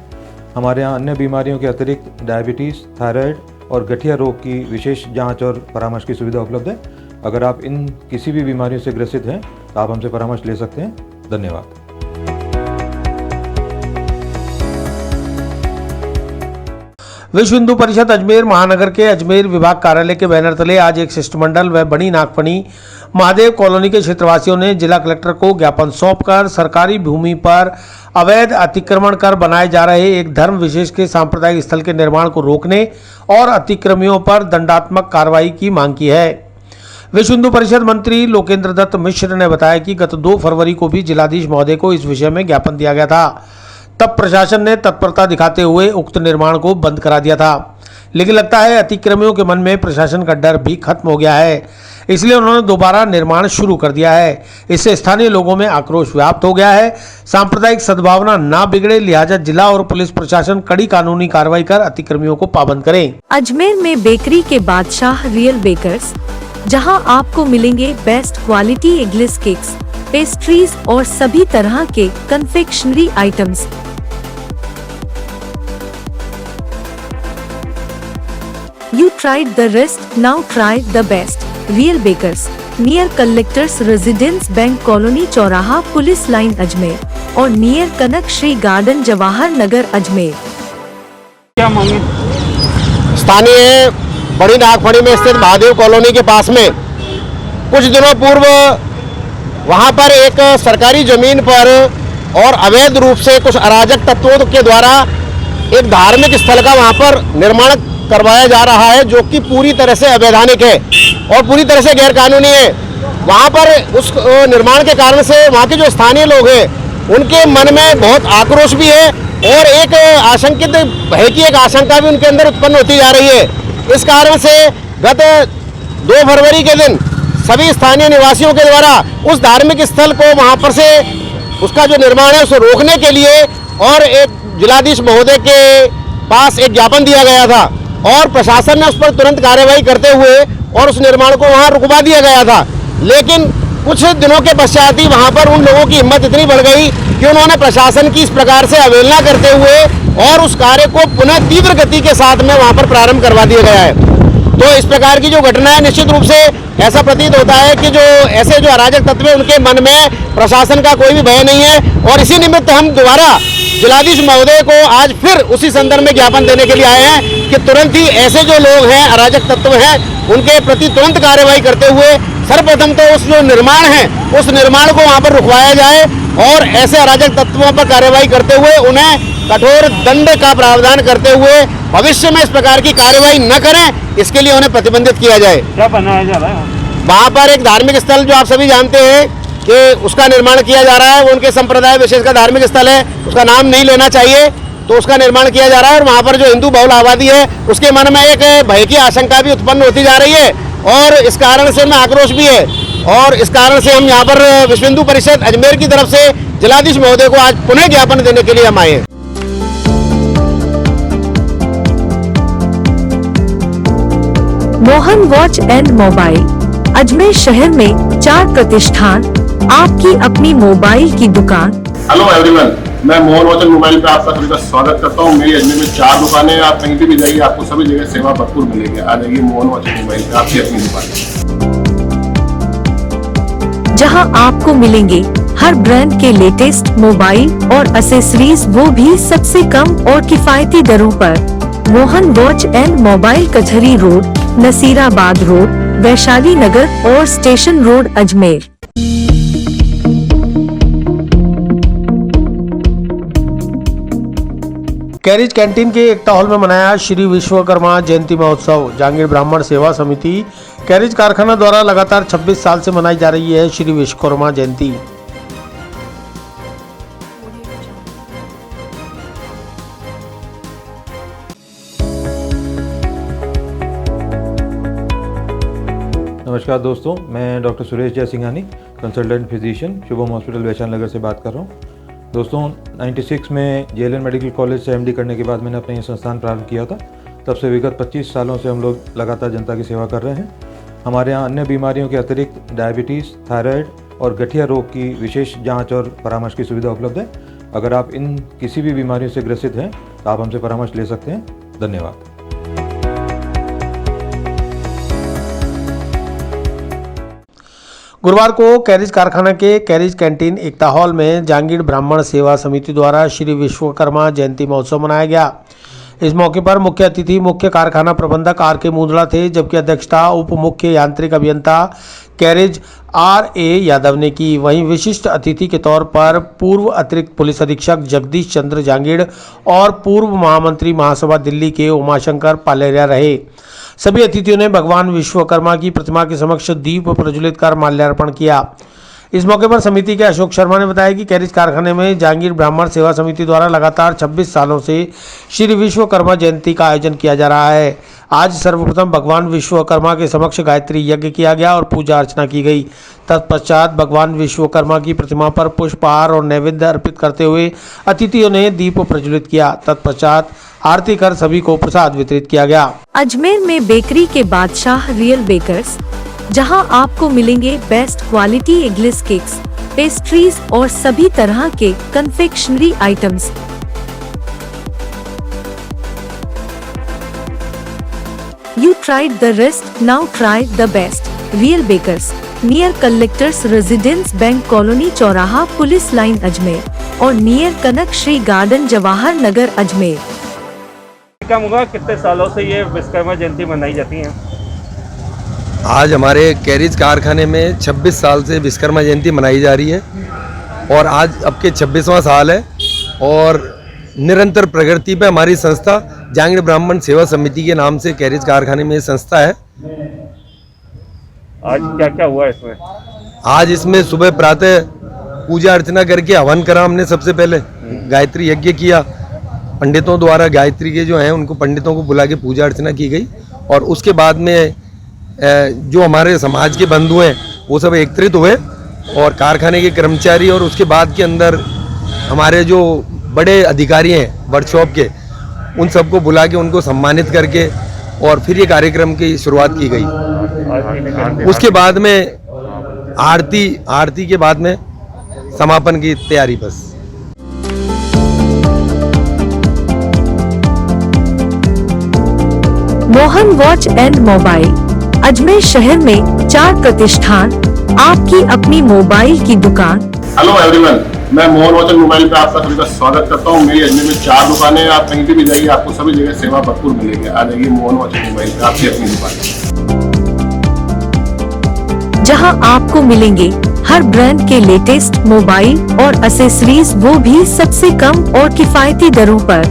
हमारे यहाँ अन्य बीमारियों के अतिरिक्त डायबिटीज़, थायराइड और गठिया रोग की विशेष जांच और परामर्श की सुविधा उपलब्ध है। अगर आप इन किसी भी बीमारियों से ग्रसित हैं तो आप हमसे परामर्श ले सकते हैं। धन्यवाद। विश्व हिंदू परिषद अजमेर महानगर के अजमेर विभाग कार्यालय के बैनर तले आज एक शिष्टमंडल व बड़ी नागफणी महादेव कॉलोनी के क्षेत्रवासियों ने जिला कलेक्टर को ज्ञापन सौंपकर सरकारी भूमि पर अवैध अतिक्रमण कर बनाए जा रहे एक धर्म विशेष के सांप्रदायिक स्थल के निर्माण को रोकने और अतिक्रमियों पर दंडात्मक कार्रवाई की मांग की है। विश्व हिंदू परिषद मंत्री लोकेंद्र दत्त मिश्र ने बताया कि गत 2 फरवरी को भी जिलाधीश महोदय को इस विषय में ज्ञापन दिया गया था। तब प्रशासन ने तत्परता दिखाते हुए उक्त निर्माण को बंद करा दिया था, लेकिन लगता है अतिक्रमियों के मन में प्रशासन का डर भी खत्म हो गया है, इसलिए उन्होंने दोबारा निर्माण शुरू कर दिया है। इससे स्थानीय लोगों में आक्रोश व्याप्त हो गया है। सांप्रदायिक सद्भावना ना बिगड़े, लिहाजा जिला और पुलिस प्रशासन कड़ी कानूनी कार्रवाई कर अतिक्रमियों को पाबंद करें। अजमेर में बेकरी के बादशाह रियल बेकर्स, जहां आपको मिलेंगे best quality eggless cakes, pastries और सभी तरह के confectionery items. You tried the rest, now try the best. Real Bakers, near Collectors Residence Bank Colony चौराहा पुलिस लाइन अजमेर और नियर कनक श्री गार्डन जवाहर नगर अजमेर। क्या मांगे? स्थानीय बड़ी नागफड़ी में स्थित महादेव कॉलोनी के पास में कुछ दिनों पूर्व वहां पर एक सरकारी जमीन पर और अवैध रूप से कुछ अराजक तत्वों के द्वारा एक धार्मिक स्थल का वहां पर निर्माण करवाया जा रहा है, जो कि पूरी तरह से अवैधानिक है और पूरी तरह से गैरकानूनी है। वहां पर उस निर्माण के कारण से वहां के जो स्थानीय लोग हैं उनके मन में बहुत आक्रोश भी है और एक आशंकित भय की एक आशंका भी उनके अंदर उत्पन्न होती जा रही है। इस कारण से गत 2 फरवरी के दिन सभी स्थानीय निवासियों के द्वारा उस धार्मिक स्थल को वहां पर से उसका जो निर्माण है उसे रोकने के लिए और एक जिलाधीश महोदय के पास एक ज्ञापन दिया गया था और प्रशासन ने उस पर तुरंत कार्यवाही करते हुए और उस निर्माण को वहां रुकवा दिया गया था। लेकिन कुछ दिनों के पश्चात ही वहां पर उन लोगों की हिम्मत इतनी बढ़ गई कि उन्होंने प्रशासन की इस प्रकार से अवहेलना करते हुए और उस कार्य को पुनः तीव्र गति के साथ में वहां पर प्रारंभ करवा दिया गया है। तो इस प्रकार की जो घटना है, निश्चित रूप से ऐसा प्रतीत होता है कि जो ऐसे जो अराजक तत्व हैं उनके मन में प्रशासन का कोई भी भय नहीं है और इसी निमित्त हम दोबारा जिलाधीश महोदय को आज फिर उसी संदर्भ में ज्ञापन देने के लिए आए हैं कि तुरंत ही ऐसे जो लोग हैं, अराजक तत्व हैं, उनके प्रति तुरंत कार्रवाई करते हुए सर्वप्रथम तो उस जो निर्माण है उस निर्माण को वहां पर रुकवाया जाए और ऐसे अराजक तत्वों पर कार्रवाई करते हुए उन्हें कठोर दंड का प्रावधान करते हुए भविष्य में इस प्रकार की कार्रवाई न करें, इसके लिए उन्हें प्रतिबंधित किया जाए। क्या बनाया जा रहा है? वहाँ पर एक धार्मिक स्थल जो आप सभी जानते हैं कि उसका निर्माण किया जा रहा है, वो उनके संप्रदाय विशेष का धार्मिक स्थल है, उसका नाम नहीं लेना चाहिए, तो उसका निर्माण किया जा रहा है और वहाँ पर जो हिंदू बहुल आबादी है उसके मन में एक भय की आशंका भी उत्पन्न होती जा रही है और इस कारण से उनमें आक्रोश भी है और इस कारण से हम यहाँ पर विश्व हिंदू परिषद अजमेर की तरफ से जिलाधीश महोदय को आज पुनः ज्ञापन देने के लिए हम आए। Mohan watch and mobile Ajmer शहर में 4 प्रतिष्ठान, आपकी अपनी मोबाइल की दुकान। हेलो एवरीवन, मैं मोहन वॉच एंड मोबाइल पे आप सभी का स्वागत करता हूँ। मेरी अजमेर में 4 दुकानें हैं, आप कहीं भी जाइए आपको सभी जगह सेवा भरपूर मिलेगी। आ जाइए मोहन वॉच एंड मोबाइल पे, आपकी अपनी दुकान, जहां आपको मिलेंगे हर ब्रांड के लेटेस्ट मोबाइल और एक्सेसरीज, वो भी सबसे कम और किफायती दरों पर। मोहन वॉच एंड मोबाइल, कचहरी रोड, नसीराबाद रोड, वैशाली नगर और station road, Ajmer. Carriage canteen के एकता हॉल में मनाया श्री विश्वकर्मा जयंती महोत्सव। जहांगीर ब्राह्मण सेवा समिति कैरिज कारखाना द्वारा लगातार 26 साल से मनाई जा रही है श्री विश्वकर्मा जयंती। नमस्कार दोस्तों, मैं doctor Suresh Jaisinghani, consultant physician, Shubham hospital Vaishali Nagar से बात कर रहा हूँ। दोस्तों 96 में जेएलएन मेडिकल कॉलेज से एमडी करने के बाद मैंने अपना ये संस्थान प्रारंभ किया था। तब से विगत 25 सालों से हम लोग लगातार जनता की सेवा कर रहे हैं। हमारे यहाँ अन्य बीमारियों के अतिरिक्त डायबिटीज़, थायराइड और गठिया रोग की विशेष जांच और परामर्श की सुविधा उपलब्ध है। अगर आप इन किसी भी बीमारियों से ग्रसित हैं तो आप हमसे परामर्श ले सकते हैं। धन्यवाद। गुरुवार को कैरिज कारखाना के कैरिज कैंटीन एकता हॉल में जहांगीर ब्राह्मण सेवा समिति द्वारा श्री विश्वकर्मा जयंती महोत्सव मनाया गया। इस मौके पर मुख्य अतिथि मुख्य कारखाना प्रबंधक आर.के. मुंदड़ा थे, जबकि अध्यक्षता उप मुख्य यांत्रिक अभियंता कैरिज R.A. यादव ने की। वहीं विशिष्ट अतिथि के तौर पर पूर्व अतिरिक्त पुलिस अधीक्षक जगदीश चंद्र जहांगीर और पूर्व महामंत्री महासभा दिल्ली के उमाशंकर पालेरिया रहे। सभी अतिथियों ने भगवान विश्वकर्मा की प्रतिमा के समक्ष दीप प्रज्वलित कर माल्यार्पण किया। इस मौके पर समिति के अशोक शर्मा ने बताया कि कैरिज कारखाने में जहांगीर ब्राह्मण सेवा समिति द्वारा लगातार 26 सालों से श्री विश्वकर्मा जयंती का आयोजन किया जा रहा है। आज सर्वप्रथम भगवान विश्वकर्मा के समक्ष गायत्री यज्ञ किया गया और पूजा अर्चना की गई। तत्पश्चात भगवान विश्वकर्मा की प्रतिमा पर पुष्पहार और नैवेद्य अर्पित करते हुए अतिथियों ने दीप प्रज्वलित किया। तत्पश्चात आरती कर सभी को प्रसाद वितरित किया गया। अजमेर में बेकरी के बादशाह रियल बेकर्स, जहां आपको मिलेंगे best quality eggless cakes, pastries और सभी तरह के confectionery items. You tried the rest, now try the best. Real Bakers, near Collectors Residence Bank Colony चौराहा पुलिस लाइन अजमेर और नियर कनक श्री गार्डन जवाहर नगर अजमेर। कितने सालों से ये विश्वकर्मा जयंती मनाई जाती है? आज हमारे कैरिज कारखाने में 26 साल से विश्वकर्मा जयंती मनाई जा रही है और आज अब के 26वां साल है और निरंतर प्रगति पे हमारी संस्था जहांगीर ब्राह्मण सेवा समिति के नाम से कैरिज कारखाने में संस्था है। आज क्या क्या हुआ इसमें? आज इसमें सुबह प्रातः पूजा अर्चना करके हवन करा हमने। सबसे पहले गायत्री यज्ञ किया, पंडितों द्वारा गायत्री के जो हैं उनको पंडितों को बुला के पूजा अर्चना की गई और उसके बाद में जो हमारे समाज के बंधु हैं वो सब एकत्रित हुए और कारखाने के कर्मचारी और उसके बाद के अंदर हमारे जो बड़े अधिकारी हैं वर्कशॉप के, उन सबको बुला के उनको सम्मानित करके और फिर ये कार्यक्रम की शुरुआत की गई। उसके बाद में आरती के बाद में समापन की तैयारी। बस Mohan watch and mobile, Ajmer शहर में 4 प्रतिष्ठान, आपकी अपनी मोबाइल की दुकान। हेलो एवरीवन, मैं मोहन वॉच एंड मोबाइल पे आपका सभी का स्वागत करता हूँ। मेरी अजमेर में 4 दुकानें हैं, आप कहीं भी जाइए आपको सभी जगह सेवा भरपूर मिलेगी। आ जाइए मोहन वॉच एंड मोबाइल पे, आपकी अपनी दुकान, जहां आपको मिलेंगे हर ब्रांड के लेटेस्ट मोबाइल और एक्सेसरीज, वो भी सबसे कम और किफायती दरों पर।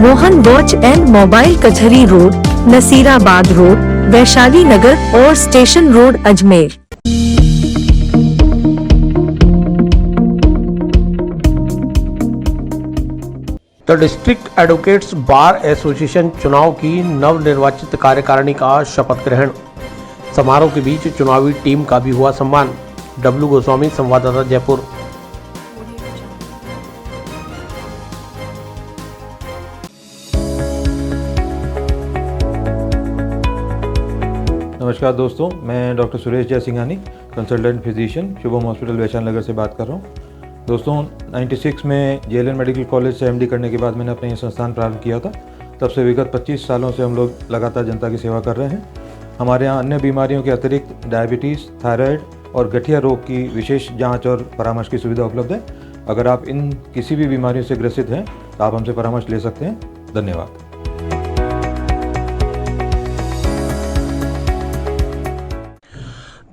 मोहन वॉच एंड मोबाइल, कचहरी रोड, नसीराबाद रोड, वैशाली नगर और station road, Ajmer. The district advocates bar association चुनाव की नवनिर्वाचित कार्यकारिणी का शपथ ग्रहण समारोह के बीच चुनावी टीम का भी हुआ सम्मान। डब्ल्यू गोस्वामी, संवाददाता, जयपुर। नमस्कार दोस्तों, मैं doctor Suresh Jaisinghani, consultant physician, Shubham hospital Vaishali Nagar से बात कर रहा हूँ। दोस्तों 96 में जेएलएन मेडिकल कॉलेज से एमडी करने के बाद मैंने अपना ये संस्थान प्रारंभ किया था। तब से विगत 25 सालों से हम लोग लगातार जनता की सेवा कर रहे हैं। हमारे यहाँ अन्य बीमारियों के अतिरिक्त डायबिटीज़, थायराइड और गठिया रोग की विशेष जांच और परामर्श की सुविधा उपलब्ध है। अगर आप इन किसी भी बीमारियों से ग्रसित हैं तो आप हमसे परामर्श ले सकते हैं। धन्यवाद।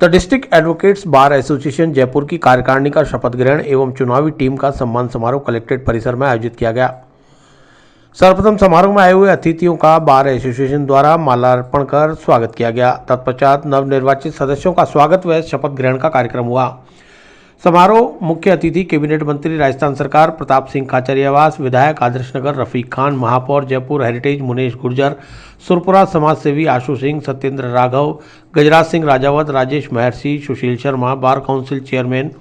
The district advocates bar association Jaipur की कार्यकारिणी का शपथ ग्रहण एवं चुनावी टीम का सम्मान समारोह कलेक्ट्रेट परिसर में आयोजित किया गया। सर्वप्रथम समारोह में आए हुए अतिथियों का बार एसोसिएशन द्वारा माल्यार्पण कर स्वागत किया गया। तत्पश्चात नवनिर्वाचित सदस्यों का स्वागत व शपथ ग्रहण का कार्यक्रम हुआ। समारोह मुख्य अतिथि कैबिनेट मंत्री राजस्थान सरकार प्रताप सिंह खाचरियावास, विधायक आदर्श नगर रफीक खान, महापौर जयपुर हेरिटेज मुनेश गुर्जर, सुरपुरा समाज सेवी आशु सिंह, सत्येंद्र राघव, गजराज Singh Rajawat, Rajesh Maharshi, Sushil Sharma, bar council chairman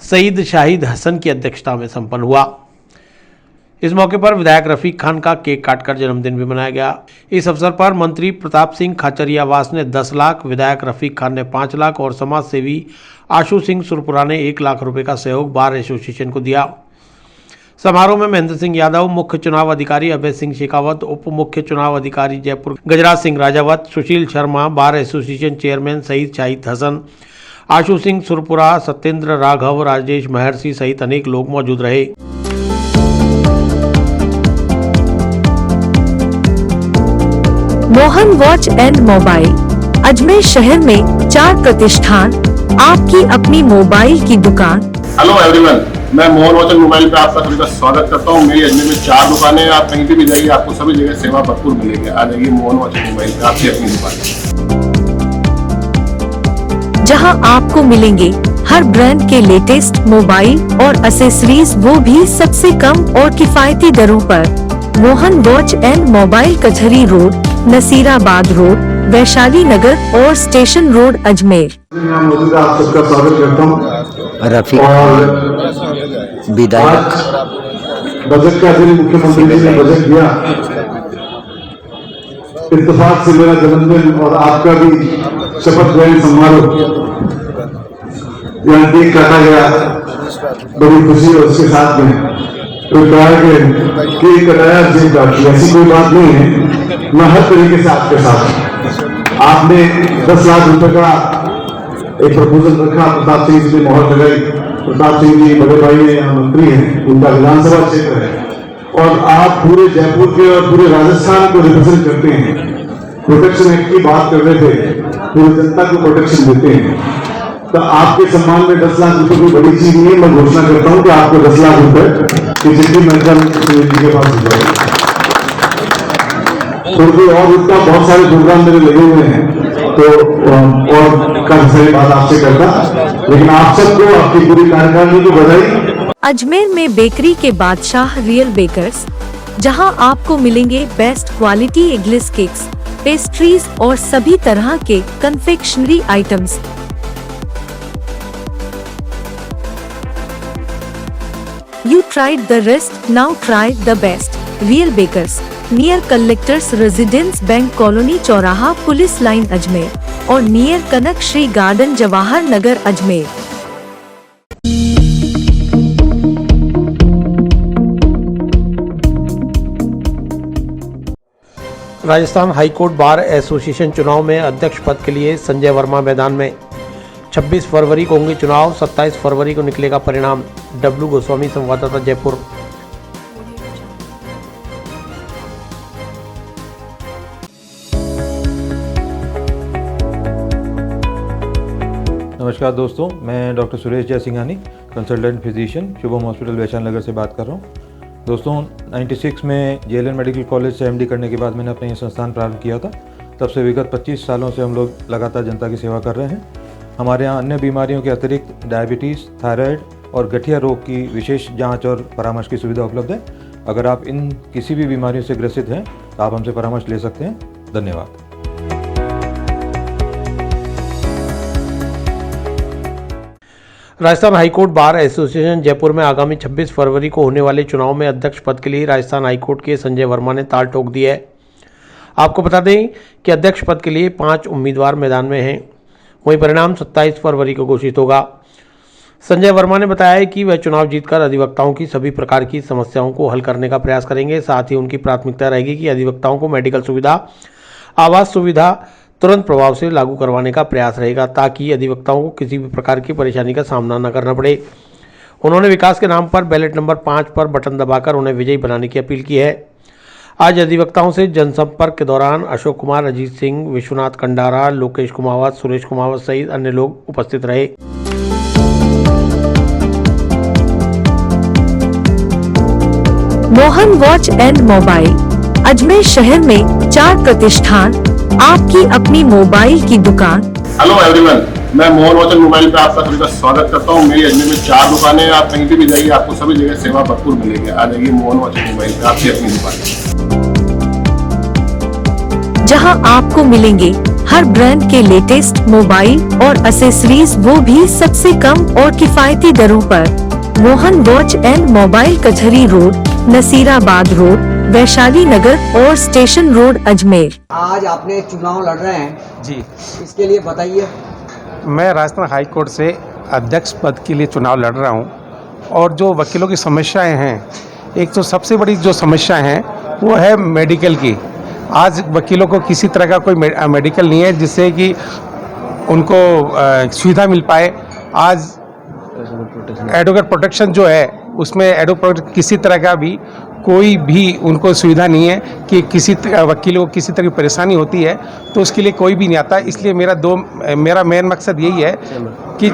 Saeed Shahid Hasan की अध्यक्षता में संपन्न हुआ। इस मौके पर विधायक रफीक खान का केक काटकर जन्मदिन भी मनाया गया। इस अवसर पर मंत्री प्रताप सिंह खाचरियावास ने 10 लाख, विधायक रफीक खान ने 5 लाख और समाज सेवी आशु सिंह सुरपुरा ने 1 लाख रुपए का सहयोग बार एसोसिएशन को दिया। समारोह में महेंद्र सिंह यादव, मुख्य चुनाव अधिकारी अभय सिंह शेखावत, उप मुख्य चुनाव अधिकारी Jaipur Gajraj Singh Rajawat, Sushil Sharma, bar association chairman Saeed Shahid Hasan, Ashu Singh Surpura, Satyendra Raghav, Rajesh Maharshi सहित अनेक लोग मौजूद रहे। Mohan watch and mobile, Ajmer शहर में 4 प्रतिष्ठान, आपकी अपनी मोबाइल की दुकान। हेलो एवरीवन, मैं मोहन वचन मोबाइल पे आपका सभी का स्वागत करता हूँ। मेरी अजमेर में 4 दुकानें हैं, आप कहीं भी जाइए आपको सभी जगह सेवा भरपूर मिलेगी। आ जाइए मोहन वचन मोबाइल पे, आपकी अपनी दुकान, जहां आपको मिलेंगे हर ब्रांड के लेटेस्ट मोबाइल और एसेसरीज, वो भी सबसे कम और किफायती दरों पर। मोहन वॉच एंड मोबाइल, कचहरी रोड, नसीराबाद रोड, वैशाली नगर और स्टेशन रोड, अजमेर। आप सबका स्वागत करता हूँ। रफीक विधायक बजट का दिन मुख्यमंत्री जी ने बजट दिया, इत्तेफाक से मेरा जन्मदिन और आपका भी शपथ ग्रहण समारोह यहाँ केक काटा गया, बड़ी खुशी है उसके साथ में। तो कहा कि केक कटाया जेब काटी, ऐसी कोई बात नहीं है। मैं हर तरीके से आपके साथ हूं। आपने 10 लाख रुपए का एक प्रपोजल रखा, प्रताप सिंह जी ने मोहर लगाई। प्रताप सिंह जी बड़े भाई हैं, यहाँ मंत्री हैं, उनका विधानसभा क्षेत्र है और आप पूरे जयपुर के और पूरे राजस्थान को रिप्रेजेंट करते हैं। प्रोटेक्शन एक्ट की बात कर रहे थे, पूरी जनता को प्रोटेक्शन देते हैं, तो आपके सम्मान में 10 लाख रुपए कोई बड़ी चीज नहीं है। मैं घोषणा करता हूं कि आपको 10 लाख रुपए की चिट्ठी मेडम जी के पास भिजवाई। और उनका बहुत सारे प्रोग्राम मेरे लगे हुए हैं, तो और काफी सारी बात आपसे करता, लेकिन आप सबको आपकी पूरी कार्यकारिणी को बधाई। अजमेर में बेकरी के बादशाह रियल बेकर्स, जहां आपको मिलेंगे best quality eggless cakes, pastries और सभी तरह के confectionery items. You tried the rest, now try the best. Real Bakers, near Collectors Residence Bank Colony चौराहा पुलिस लाइन अजमेर और near Kanak Shri garden Jawahar Nagar Ajmer. Rajasthan high court bar association चुनाव में अध्यक्ष पद के लिए संजय वर्मा मैदान में। 26 फरवरी को होंगे चुनाव, 27 फरवरी को निकलेगा परिणाम। डब्लू गोस्वामी, संवाददाता, जयपुर। नमस्कार दोस्तों, मैं doctor Suresh Jaisinghani, consultant physician, Shubham hospital Vaishali Nagar से बात कर रहा हूँ। दोस्तों 96 में जेएलएन मेडिकल कॉलेज से एमडी करने के बाद मैंने अपना ये संस्थान प्रारंभ किया था। तब से विगत 25 सालों से हम लोग लगातार जनता की सेवा कर रहे हैं। हमारे यहाँ अन्य बीमारियों के अतिरिक्त डायबिटीज़, थायराइड और गठिया रोग की विशेष जांच और परामर्श की सुविधा उपलब्ध है। अगर आप इन किसी भी बीमारियों से ग्रसित हैं तो आप हमसे परामर्श ले सकते हैं। धन्यवाद। Rajasthan high court bar association Jaipur में आगामी 26 फरवरी को होने वाले चुनाव में अध्यक्ष पद के लिए राजस्थान हाईकोर्ट के संजय वर्मा ने ताल ठोक दी है। आपको बता दें कि अध्यक्ष पद के लिए 5 उम्मीदवार मैदान में हैं। वहीं परिणाम 27 फरवरी को घोषित होगा। संजय वर्मा ने बताया कि वह चुनाव जीतकर अधिवक्ताओं की सभी प्रकार की समस्याओं को हल करने का प्रयास करेंगे। साथ ही उनकी प्राथमिकता रहेगी कि अधिवक्ताओं को मेडिकल सुविधा, आवास सुविधा तुरंत प्रभाव से लागू करवाने का प्रयास रहेगा, ताकि अधिवक्ताओं को किसी भी प्रकार की परेशानी का सामना न करना पड़े। उन्होंने विकास के नाम पर बैलेट नंबर 5 पर बटन दबाकर उन्हें विजयी बनाने की अपील की है। आज अधिवक्ताओं से जनसंपर्क के दौरान अशोक कुमार, अजीत सिंह, विश्वनाथ कंडारा, लोकेश कुमावत, सुरेश कुमावत सहित अन्य लोग उपस्थित रहे। Mohan watch and mobile, Ajmer शहर में 4 प्रतिष्ठान, आपकी अपनी मोबाइल की दुकान। हेलो एवरीवन, मैं मोहन वचन मोबाइल पे आपका सभी का स्वागत करता हूँ। मेरी अजमेर में 4 दुकानें हैं, आप कहीं भी जाइए आपको सभी जगह सेवा भरपूर मिलेगी। आ जाइए मोहन वचन मोबाइल पे, आपकी अपनी दुकान, जहां आपको मिलेंगे हर ब्रांड के लेटेस्ट मोबाइल और एसेसरीज, वो भी सबसे कम और किफायती दरों पर। मोहन वॉच एंड मोबाइल, कचहरी रोड, नसीराबाद रोड, वैशाली नगर और स्टेशन रोड, अजमेर। आज आपने चुनाव लड़ रहे हैं जी, इसके लिए बताइए। मैं राजस्थान हाई कोर्ट से अध्यक्ष पद के लिए चुनाव लड़ रहा हूं और जो वकीलों की समस्याएं हैं, एक तो सबसे बड़ी जो समस्या है वो है मेडिकल की। आज वकीलों को किसी तरह का कोई मेडिकल नहीं है जिससे कि उनको सुविधा मिल पाए। आज एडवोकेट प्रोटेक्शन जो है उसमें एडवोकेट किसी तरह का भी कोई भी उनको सुविधा नहीं है कि किसी वकीलों को किसी तरह की परेशानी होती है तो उसके लिए कोई भी नहीं आता। इसलिए मेरा मेन मकसद यही है कि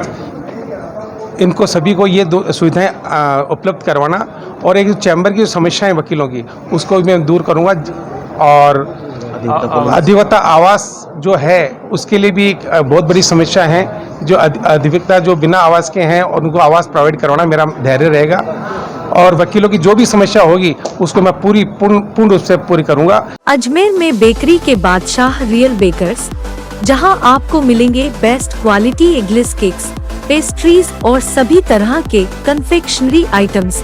इनको सभी को ये सुविधाएं उपलब्ध करवाना, और एक चैम्बर की जो समस्याएं वकीलों की उसको भी मैं दूर करूँगा। और अधिवक्ता आवास जो है उसके लिए भी एक बहुत बड़ी समस्या है। जो अधिवक्ता जो बिना आवास के हैं और उनको आवास प्रोवाइड करवाना मेरा धैर्य रहेगा, और वकीलों की जो भी समस्या होगी उसको मैं पूर्ण रूप से पूरी करूंगा। अजमेर में बेकरी के बादशाह रियल बेकर्स, जहां आपको मिलेंगे best quality eggless cakes, pastries और सभी तरह के confectionery items.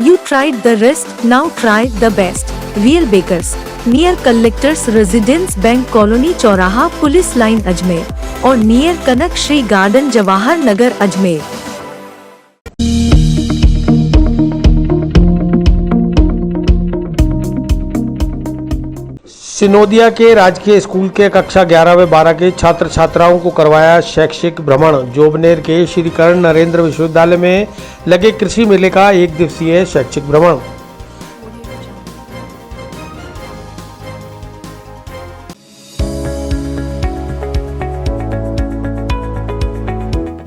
You tried the rest, now try the best. Real Bakers, near Collectors Residence Bank Colony चौराहा पुलिस लाइन अजमेर और नियर कनक श्री गार्डन जवाहर नगर अजमेर। सिनोदिया के राजकीय स्कूल के कक्षा 11 व 12 के छात्र छात्राओं को करवाया शैक्षिक भ्रमण। जोबनेर के श्री कर्ण नरेंद्र विश्वविद्यालय में लगे कृषि मेले का एक दिवसीय शैक्षिक भ्रमण।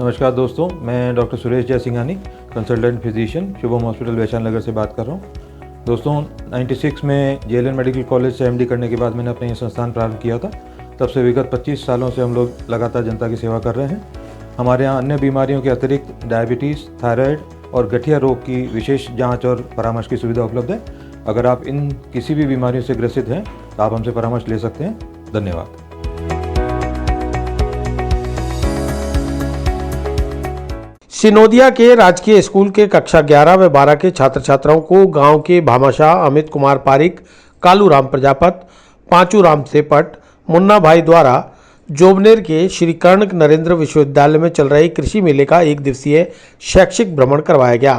नमस्कार दोस्तों, मैं doctor Suresh Jaisinghani, consultant physician, Shubham hospital Vaishali Nagar से बात कर रहा हूँ। दोस्तों 96 में जेएलएन मेडिकल कॉलेज से एमडी करने के बाद मैंने अपना ये संस्थान प्रारंभ किया था। तब से विगत 25 सालों से हम लोग लगातार जनता की सेवा कर रहे हैं। हमारे यहाँ अन्य बीमारियों के अतिरिक्त डायबिटीज़, थायराइड और गठिया रोग की विशेष जांच और परामर्श की सुविधा उपलब्ध है। अगर आप इन किसी भी बीमारियों से ग्रसित हैं तो आप हमसे परामर्श ले सकते हैं। धन्यवाद। सिनोदिया के राजकीय स्कूल के कक्षा 11 व 12 के छात्र छात्राओं को गांव के भामाशाह अमित कुमार पारिक, कालू राम प्रजापत, पांचू राम सेपट, मुन्ना भाई द्वारा जोबनेर के श्री कर्ण नरेंद्र विश्वविद्यालय में चल रहे कृषि मेले का एक दिवसीय शैक्षिक भ्रमण करवाया गया।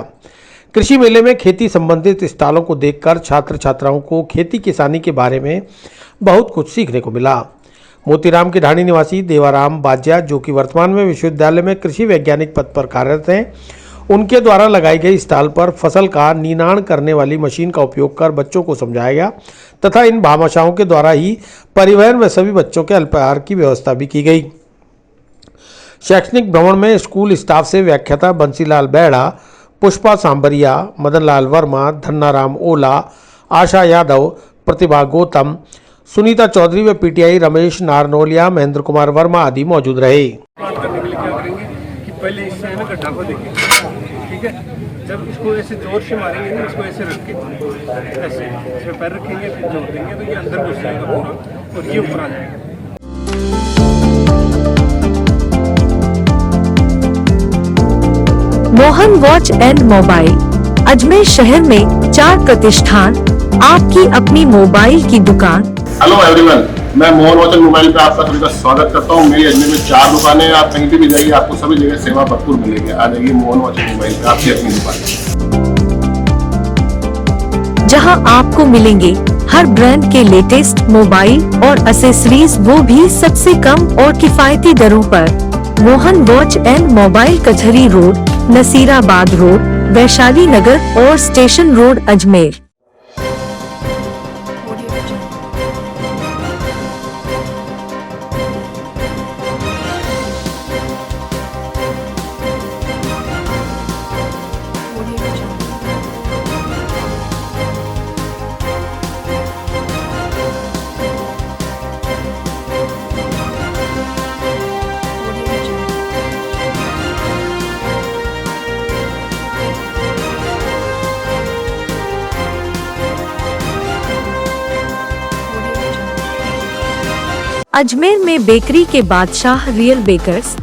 कृषि मेले में खेती संबंधित स्टॉलों को देखकर छात्र छात्राओं को खेती किसानी के बारे में बहुत कुछ सीखने को मिला। मोतीराम के ढाणी निवासी देवाराम बाजिया, जो कि वर्तमान में विश्वविद्यालय में कृषि वैज्ञानिक पद पर कार्यरत हैं, उनके द्वारा लगाई गई स्टॉल पर फसल का निनाण करने वाली मशीन का उपयोग कर बच्चों को समझाया गया तथा इन भामाशाहों के द्वारा ही परिवहन में सभी बच्चों के अल्पाहार की व्यवस्था भी की गई। शैक्षणिक भ्रमण में स्कूल स्टाफ से व्याख्याता बंसीलाल बेड़ा, पुष्पा सांबरिया, मदनलाल वर्मा, धन्नाराम ओला, आशा यादव, प्रतिभा गौतम, सुनीता चौधरी व पीटीआई रमेश नारनोलिया, महेंद्र कुमार वर्मा आदि मौजूद रहे। बात करने के लिए क्या करेंगे कि पहले इससे है ना गड्ढा को देखेंगे, ठीक है। जब इसको ऐसे जोर से मारेंगे ना, इसको ऐसे रख के ऐसे इसमें पैर रखेंगे, फिर जोड़ देंगे तो ये अंदर घुस जाएगा पूरा और ये ऊपर आ जाएगा। Mohan watch and mobile, Ajmer शहर में 4 प्रतिष्ठान, आपकी अपनी मोबाइल की दुकान। हेलो एवरीवन, मैं मोहन वॉच एंड मोबाइल पे आपका सभी का स्वागत करता हूँ। मेरी अजमेर में 4 दुकानें हैं। आप कहीं भी जाइए, आपको सभी जगह सेवा भरपूर मिलेगी। आ जाइए मोहन वॉच एंड मोबाइल पे, आपकी अपनी दुकान, जहां आपको मिलेंगे हर ब्रांड के लेटेस्ट मोबाइल और एक्सेसरीज, वो भी सबसे कम और किफायती दरों पर। मोहन वॉच एंड मोबाइल, कचहरी रोड, नसीराबाद रोड, वैशाली नगर और स्टेशन रोड, अजमेर। अजमेर में बेकरी के बादशाह रियल बेकर्स,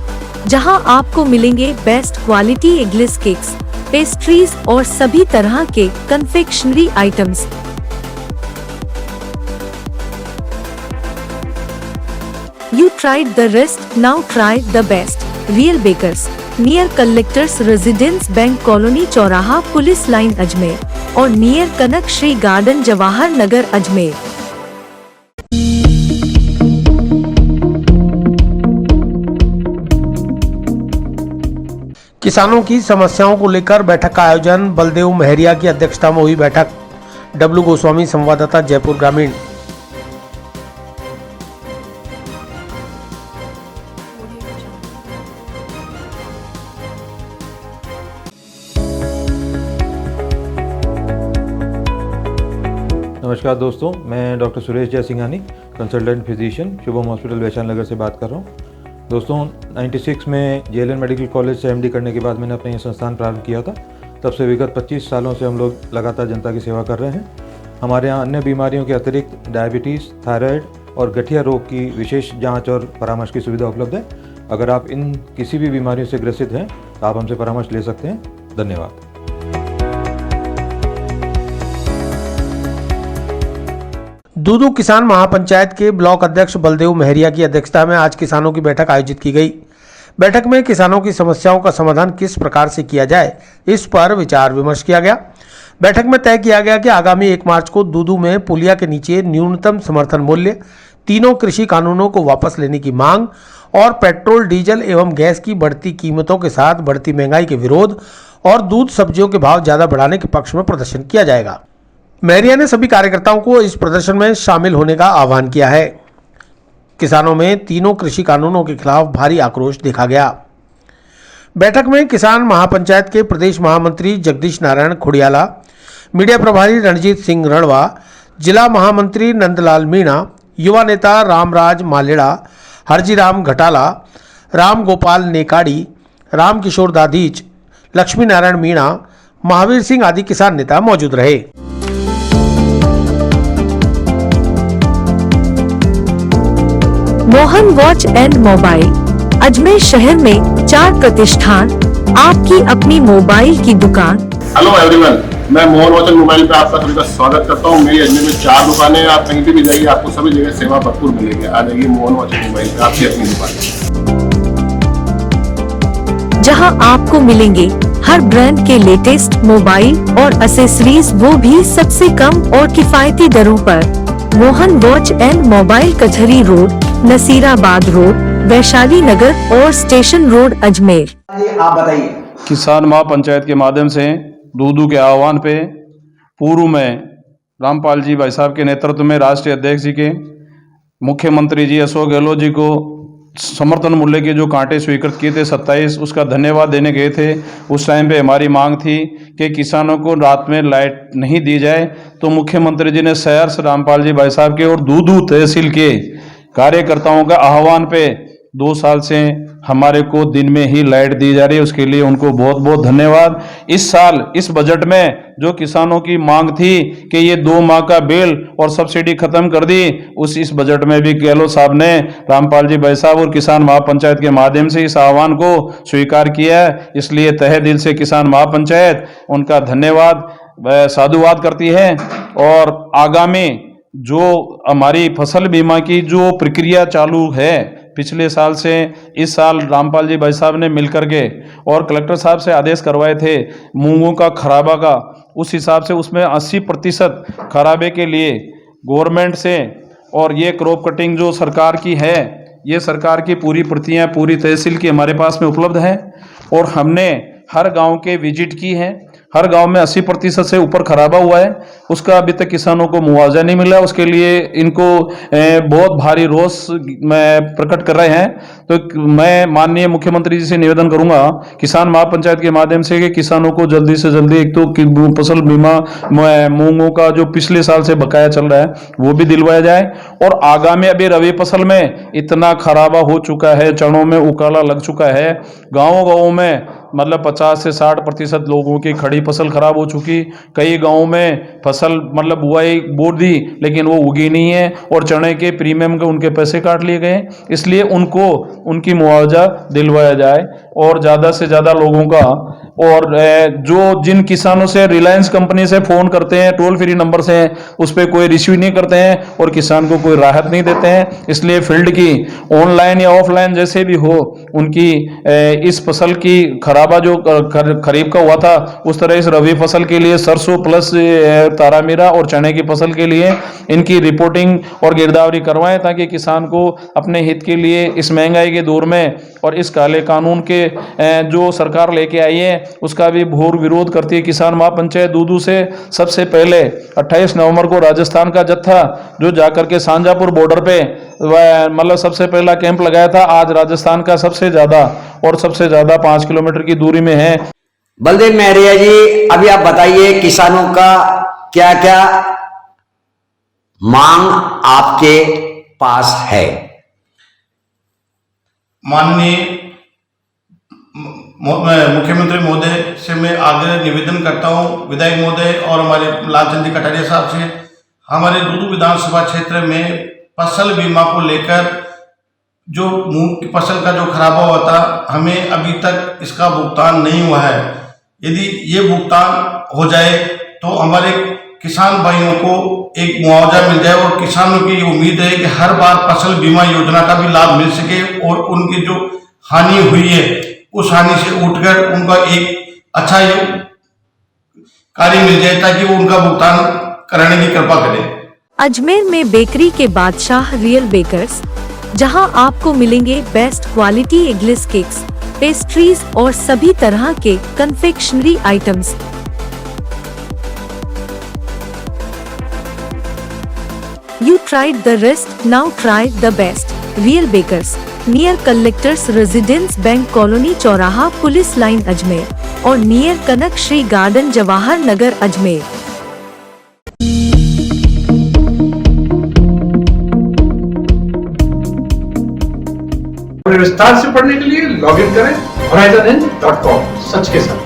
जहां आपको मिलेंगे best quality eggless cakes, pastries और सभी तरह के confectionery items. You tried the rest, now try the best. Real Bakers, near Collectors Residence Bank Colony चौराहा पुलिस लाइन अजमेर और नियर कनक श्री गार्डन जवाहर नगर अजमेर। किसानों की समस्याओं को लेकर बैठक का आयोजन। बलदेव महरिया की अध्यक्षता में हुई बैठक। डब्लू गोस्वामी, संवाददाता, जयपुर ग्रामीण। नमस्कार दोस्तों, मैं doctor Suresh Jaisinghani, consultant physician, Shubham hospital Vaishali Nagar से बात कर रहा हूँ। दोस्तों 96 में जेएलएन मेडिकल कॉलेज से एमडी करने के बाद मैंने अपना ये संस्थान प्रारंभ किया था। तब से विगत 25 सालों से हम लोग लगातार जनता की सेवा कर रहे हैं। हमारे यहाँ अन्य बीमारियों के अतिरिक्त डायबिटीज़, थायराइड और गठिया रोग की विशेष जाँच और परामर्श की सुविधा उपलब्ध है। अगर आप इन किसी भी बीमारियों से ग्रसित हैं तो आप हमसे परामर्श ले सकते हैं। धन्यवाद। दूदू किसान महापंचायत के ब्लॉक अध्यक्ष बलदेव महरिया की अध्यक्षता में आज किसानों की बैठक आयोजित की गई। बैठक में किसानों की समस्याओं का समाधान किस प्रकार से किया जाए, इस पर विचार विमर्श किया गया। बैठक में तय किया गया कि आगामी 1 मार्च को दूदू में पुलिया के नीचे न्यूनतम समर्थन मूल्य, तीनों कृषि कानूनों को वापस लेने की मांग और पेट्रोल, डीजल एवं गैस की बढ़ती कीमतों के साथ बढ़ती महंगाई के विरोध और दूध सब्जियों के भाव ज्यादा बढ़ाने के पक्ष में प्रदर्शन किया जाएगा। महरिया ने सभी कार्यकर्ताओं को इस प्रदर्शन में शामिल होने का आह्वान किया है। किसानों में तीनों कृषि कानूनों के खिलाफ भारी आक्रोश देखा गया। बैठक में किसान महापंचायत के प्रदेश महामंत्री जगदीश नारायण खुड़ियाला, मीडिया प्रभारी रणजीत सिंह रणवा, जिला महामंत्री नंदलाल मीणा, युवा नेता रामराज मालेड़ा, हरजीराम घटाला, राम गोपाल नेकाड़ी, राम किशोर दाधीच, लक्ष्मी नारायण मीणा, महावीर सिंह आदि किसान नेता मौजूद रहे। Mohan watch and mobile, Ajmer शहर में 4 प्रतिष्ठान, आपकी अपनी मोबाइल की दुकान। हेलो एवरीवन, मैं मोहन वॉच एंड मोबाइल पे आप सभी का स्वागत करता हूँ। मेरी अजमेर में 4 दुकानें हैं। आप कहीं भी जाइए, आपको सभी जगह सेवा भरपूर मिलेगी। आ जाइए मोहन वॉच एंड मोबाइल पे, आपकी अपनी दुकान, जहां आपको मिलेंगे हर ब्रांड के लेटेस्ट मोबाइल और एक्सेसरीज, वो भी सबसे कम और किफायती दरों पर। मोहन वॉच एंड मोबाइल, कचहरी रोड, नसीराबाद रोड, वैशाली नगर और स्टेशन रोड, अजमेर। आप बताइए। किसान महापंचायत के माध्यम से दूदू के आह्वान पे पूर्व में रामपाल जी भाई साहब के नेतृत्व में राष्ट्रीय अध्यक्ष जी के, मुख्यमंत्री जी अशोक गहलोत जी को समर्थन मूल्य के जो कांटे स्वीकृत किए थे 27, उसका धन्यवाद देने गए थे। उस टाइम पे हमारी मांग थी कि किसानों को रात में लाइट नहीं दी जाए, तो मुख्यमंत्री जी ने सहर्ष रामपाल जी भाई साहब के और दूदू तहसील के कार्यकर्ताओं का आह्वान पे 2 साल से हमारे को दिन में ही लाइट दी जा रही है। उसके लिए उनको बहुत बहुत धन्यवाद। इस साल इस बजट में जो किसानों की मांग थी कि ये 2 माह का बिल और सब्सिडी खत्म कर दी, इस बजट में भी गहलोत साहब ने, रामपाल जी भाई साहब और किसान महापंचायत के माध्यम से इस आह्वान को स्वीकार किया है। इसलिए तहे दिल से किसान महापंचायत उनका धन्यवाद साधुवाद करती है। और आगामी जो हमारी फसल बीमा की जो प्रक्रिया चालू है पिछले साल से, इस साल रामपाल जी भाई साहब ने मिलकर के और कलेक्टर साहब से आदेश करवाए थे मूंगों का खराबा का, उस हिसाब से उसमें 80% खराबे के लिए गवर्नमेंट से, और ये क्रॉप कटिंग जो सरकार की है, ये सरकार की पूरी प्रतियां पूरी तहसील की हमारे पास में उपलब्ध है। और हमने हर गांव के विजिट की है। हर गांव में 80% से ऊपर खराबा हुआ है, उसका अभी तक किसानों को मुआवजा नहीं मिला। उसके लिए इनको बहुत भारी रोष में प्रकट कर रहे हैं। तो मैं माननीय मुख्यमंत्री जी से निवेदन करूंगा किसान महापंचायत के माध्यम से कि किसानों को जल्दी से जल्दी एक तो फसल बीमा मूंगों का जो पिछले साल से बकाया चल रहा है वो भी दिलवाया जाए। और आगामी अभी रबी फसल में इतना खराबा हो चुका है, चनों में उकाला लग चुका है, गाँव में मतलब 50 से 60% लोगों की खड़ी फसल खराब हो चुकी। कई गांवों में फसल मतलब बुआई बो दी लेकिन वो उगी नहीं है, और चने के प्रीमियम के उनके पैसे काट लिए गए। इसलिए उनको उनकी मुआवजा दिलवाया जाए और ज़्यादा से ज़्यादा लोगों का। और जो जिन किसानों से रिलायंस कंपनी से फ़ोन करते हैं, टोल फ्री नंबर से, उस पर कोई रिसीव नहीं करते हैं और किसान को कोई राहत नहीं देते हैं। इसलिए फील्ड की ऑनलाइन या ऑफलाइन जैसे भी हो, उनकी इस फसल की खराबा जो खरीफ का हुआ था, उस तरह इस रबी फसल के लिए सरसों प्लस तारामीरा और चने की फसल के लिए इनकी रिपोर्टिंग और गिरदावरी करवाएं, ताकि किसान को अपने हित के लिए इस महंगाई के दौर में और इस काले कानून के जो सरकार लेके आई है उसका भी घोर विरोध करती है। किसान महापंचायत दूदू से सबसे पहले 28 नवंबर को राजस्थान का जत्था जो जाकर के सांजापुर बॉर्डर पे मतलब सबसे पहला कैंप लगाया था, आज राजस्थान का सबसे ज्यादा 5 किलोमीटर की दूरी में है। बलदेव महरिया जी, अभी आप बताइए किसानों का क्या क्या मांग आपके पास है। माननीय मुख्यमंत्री महोदय से मैं आग्रह निवेदन करता हूं, विधायक महोदय और हमारे लालचंद जी कटारिया साहब से, हमारे दूदू विधानसभा क्षेत्र में फसल बीमा को लेकर जो मूंग की फसल का जो खराबा हुआ था, हमें अभी तक इसका भुगतान नहीं हुआ है। यदि ये भुगतान हो जाए तो हमारे किसान भाइयों को एक मुआवजा मिल जाए और किसानों की उम्मीद है कि हर बार फसल बीमा योजना का भी लाभ मिल सके और उनकी जो हानि हुई है उस हानि से उठकर उनका एक अच्छा कार्य मिल जाए ताकि वो उनका भुगतान कराने की कृपा करें। अजमेर में बेकरी के बादशाह रियल बेकर्स, जहां आपको मिलेंगे best quality eggless cakes, pastries और सभी तरह के confectionery items. You tried the rest, now try the best. Real Bakers, near Collectors Residence Bank Colony चौराहा पुलिस लाइन अजमेर और नियर कनक श्री गार्डन जवाहर नगर अजमेर। विस्तार से पढ़ने के लिए लॉग इन करें horizonn.com, सच के साथ।